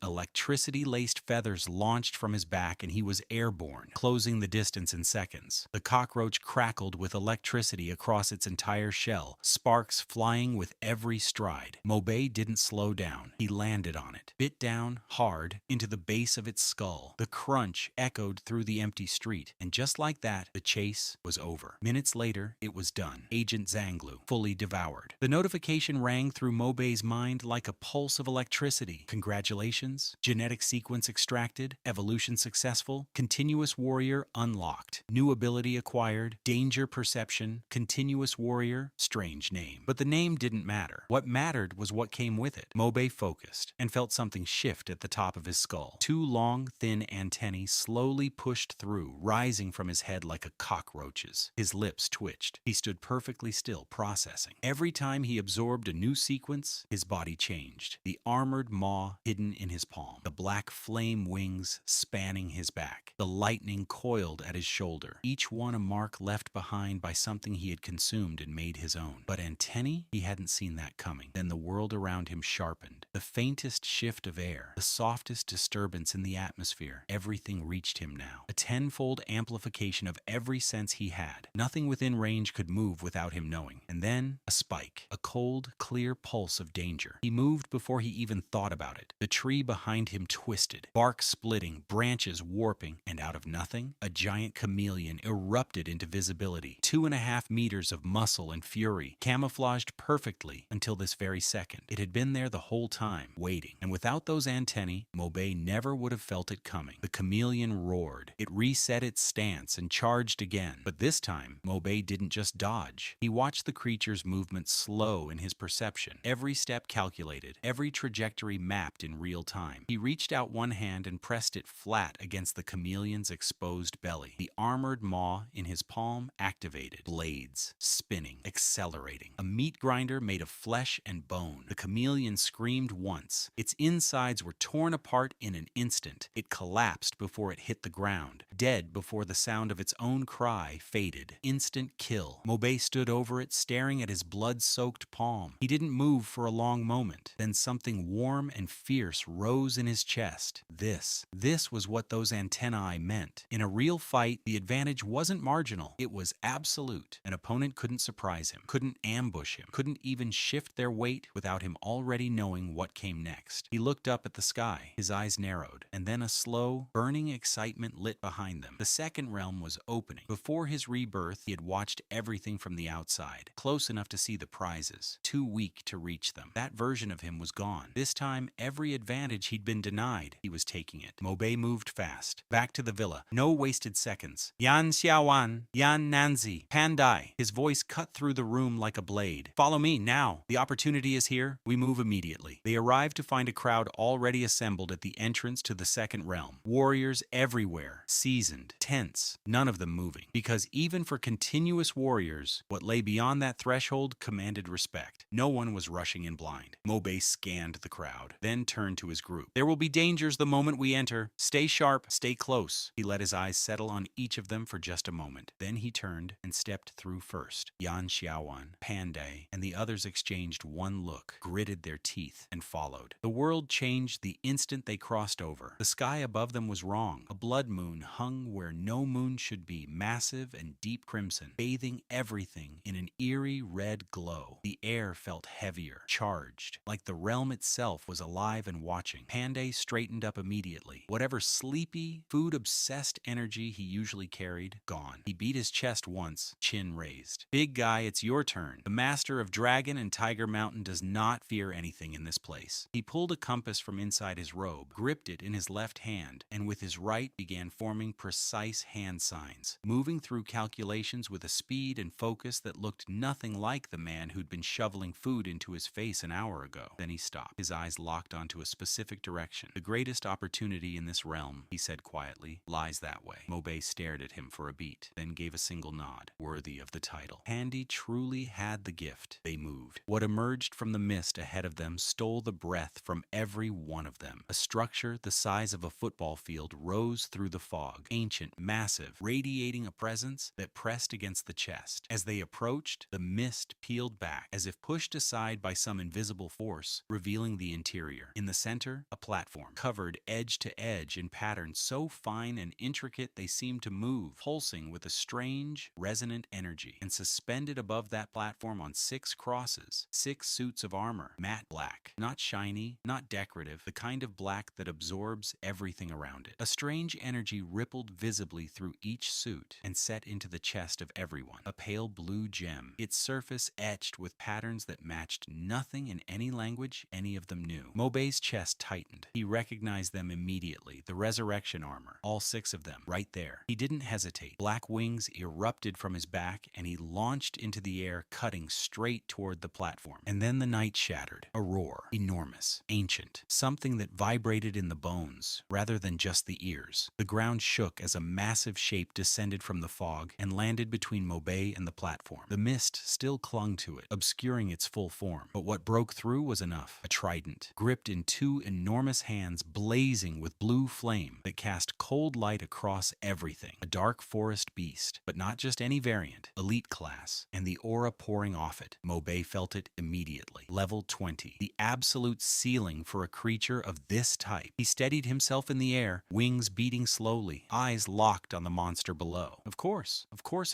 A: electricity-laced feathers launched from his back and he was airborne, closing the distance in seconds. The cockroach crackled with electricity across its entire shell, sparks flying with every stride. Mobay didn't slow down. He landed on it, bit down, hard, into the base of its skull. The crunch echoed through the empty street, and just like that, the chase was over. Minutes later, it was done. Agent Zanglu, fully devoured. The notification rang through Mobay's mind like a pulse of electricity. Congratulations. Genetic sequence extracted. Evolution successful. Continuous warrior unlocked. New ability acquired. Danger perception. Continuous warrior. Strange name. But the name didn't matter. What mattered was what came with it. Mobay focused and felt something shift at the top of his skull. 2 long, thin antennae slowly pushed through, rising from his head like a cockroach's. His lips twitched. He stood perfectly still, processing. Every time he absorbed a new sequence, his body changed. The armored maw hidden in his palm. The black flame wings spanning his back. The lightning coiled at his shoulder. Each one a mark left behind by something he had consumed and made his own. But antennae? He hadn't seen that coming. Then the world around him sharpened. The faintest shift of air, the softest disturbance in the atmosphere, everything reached him now. A 10-fold amplification of every sense he had. Nothing within range could move without him knowing. And then, a spike. A cold, clear pulse of danger. He moved before he even thought about it. The tree behind him twisted, bark splitting, branches warping, and out of nothing, a giant chameleon erupted into visibility. 2.5 meters of muscle and fury, camouflaged perfectly until this very second. It had been there the whole time, waiting. And without those antennae, Mobay never would have felt it coming. The chameleon roared. It reset its stance and charged again. But this time, Mobay didn't just dodge. He watched the creature's movement slow in his perception. Every step calculated, every trajectory mapped in real time. He reached out one hand and pressed it flat against the chameleon's exposed belly. The armored maw in his palm activated. Blades, spinning, accelerating. A meat grinder made of flesh and bone. The chameleon screamed once. Its insides were torn apart in an instant. It collapsed before it hit the ground. Dead before the sound of its own cry faded. Instant kill. Mobay stood over it, staring at his blood-soaked palm. He didn't move for a long moment. Then something warm and fierce rose in his chest. This was what those antennae meant. In a real fight, the advantage wasn't marginal. It was absolute. An opponent couldn't surprise him, couldn't ambush him, couldn't even shift their weight without him already knowing what came next. He looked up at the sky. His eyes narrowed, and then a slow, burning excitement lit behind them. The second realm was opening. Before his rebirth, he had watched everything from the outside, close enough to see the prizes, too weak to reach them. That version of him was gone. This time, every advantage he'd been denied, he was taking it. Mobay moved fast. Back to the villa. No wasted seconds. Yan Xiaowan, Yan Nanzi, Pandai. His voice cut through the room like a blade. "Follow me, now. The opportunity is here. We move immediately." They arrived to find a crowd already assembled at the entrance to the second realm. Warriors everywhere, seasoned, tense, none of them moving. Because even for continuous warriors, what lay beyond that threshold commanded respect. No one was rushing in blind. Mobay scanned the crowd, then turned to his group. "There will be dangers the moment we enter. Stay sharp, stay close." He let his eyes settle on each of them for just a moment. Then he turned and stepped through first. Yan Xiaowan, Pandai, and the others exchanged one look, gritted their teeth, and followed. The world changed changed the instant they crossed over. The sky above them was wrong. A blood moon hung where no moon should be, massive and deep crimson, bathing everything in an eerie red glow. The air felt heavier, charged, like the realm itself was alive and watching. Panday straightened up immediately. Whatever sleepy, food-obsessed energy he usually carried, gone. He beat his chest once, chin raised. "Big guy, it's your turn. The master of Dragon and Tiger Mountain does not fear anything in this place." He pulled a compass from inside his robe, gripped it in his left hand, and with his right began forming precise hand signs, moving through calculations with a speed and focus that looked nothing like the man who'd been shoveling food into his face an hour ago. Then he stopped. His eyes locked onto a specific direction. "The greatest opportunity in this realm," he said quietly, "lies that way." Mobay stared at him for a beat, then gave a single nod, worthy of the title. Panday truly had the gift. They moved. What emerged from the mist ahead of them stole the breath from every one of them. A structure the size of a football field rose through the fog, ancient, massive, radiating a presence that pressed against the chest. As they approached, the mist peeled back, as if pushed aside by some invisible force, revealing the interior. In the center, a platform, covered edge to edge in patterns so fine and intricate they seemed to move, pulsing with a strange, resonant energy. And suspended above that platform on 6 crosses, 6 suits of armor, matte black, not shiny, not decorative, the kind of black that absorbs everything around it. A strange energy rippled visibly through each suit and set into the chest of everyone, a pale blue gem, its surface etched with patterns that matched nothing in any language any of them knew. Mobay's chest tightened. He recognized them immediately, the resurrection armor, all 6 of them, right there. He didn't hesitate. Black wings erupted from his back, and he launched into the air, cutting straight toward the platform. And then the night shattered. A roar, enormous, ancient, something that vibrated in the bones, rather than just the ears. The ground shook as a massive shape descended from the fog and landed between Mobay and the platform. The mist still clung to it, obscuring its full form. But what broke through was enough. A trident, gripped in 2 enormous hands blazing with blue flame that cast cold light across everything. A dark forest beast, but not just any variant, elite class, and the aura pouring off it. Mobay felt it immediately. Level 20, the absolute ceiling for a creature of this type. He steadied himself in the air, wings beating slowly, eyes locked on the monster below. Of course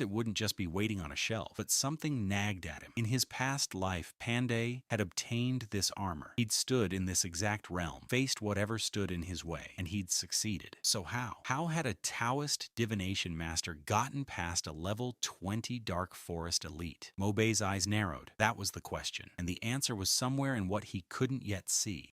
A: it wouldn't just be waiting on a shelf, but something nagged at him. In his past life, Panday had obtained this armor. He'd stood in this exact realm, faced whatever stood in his way, and he'd succeeded. So how? How had a Taoist divination master gotten past a level 20 dark forest elite? Mobay's eyes narrowed. That was the question, and the answer was somewhere in what he couldn't yet see.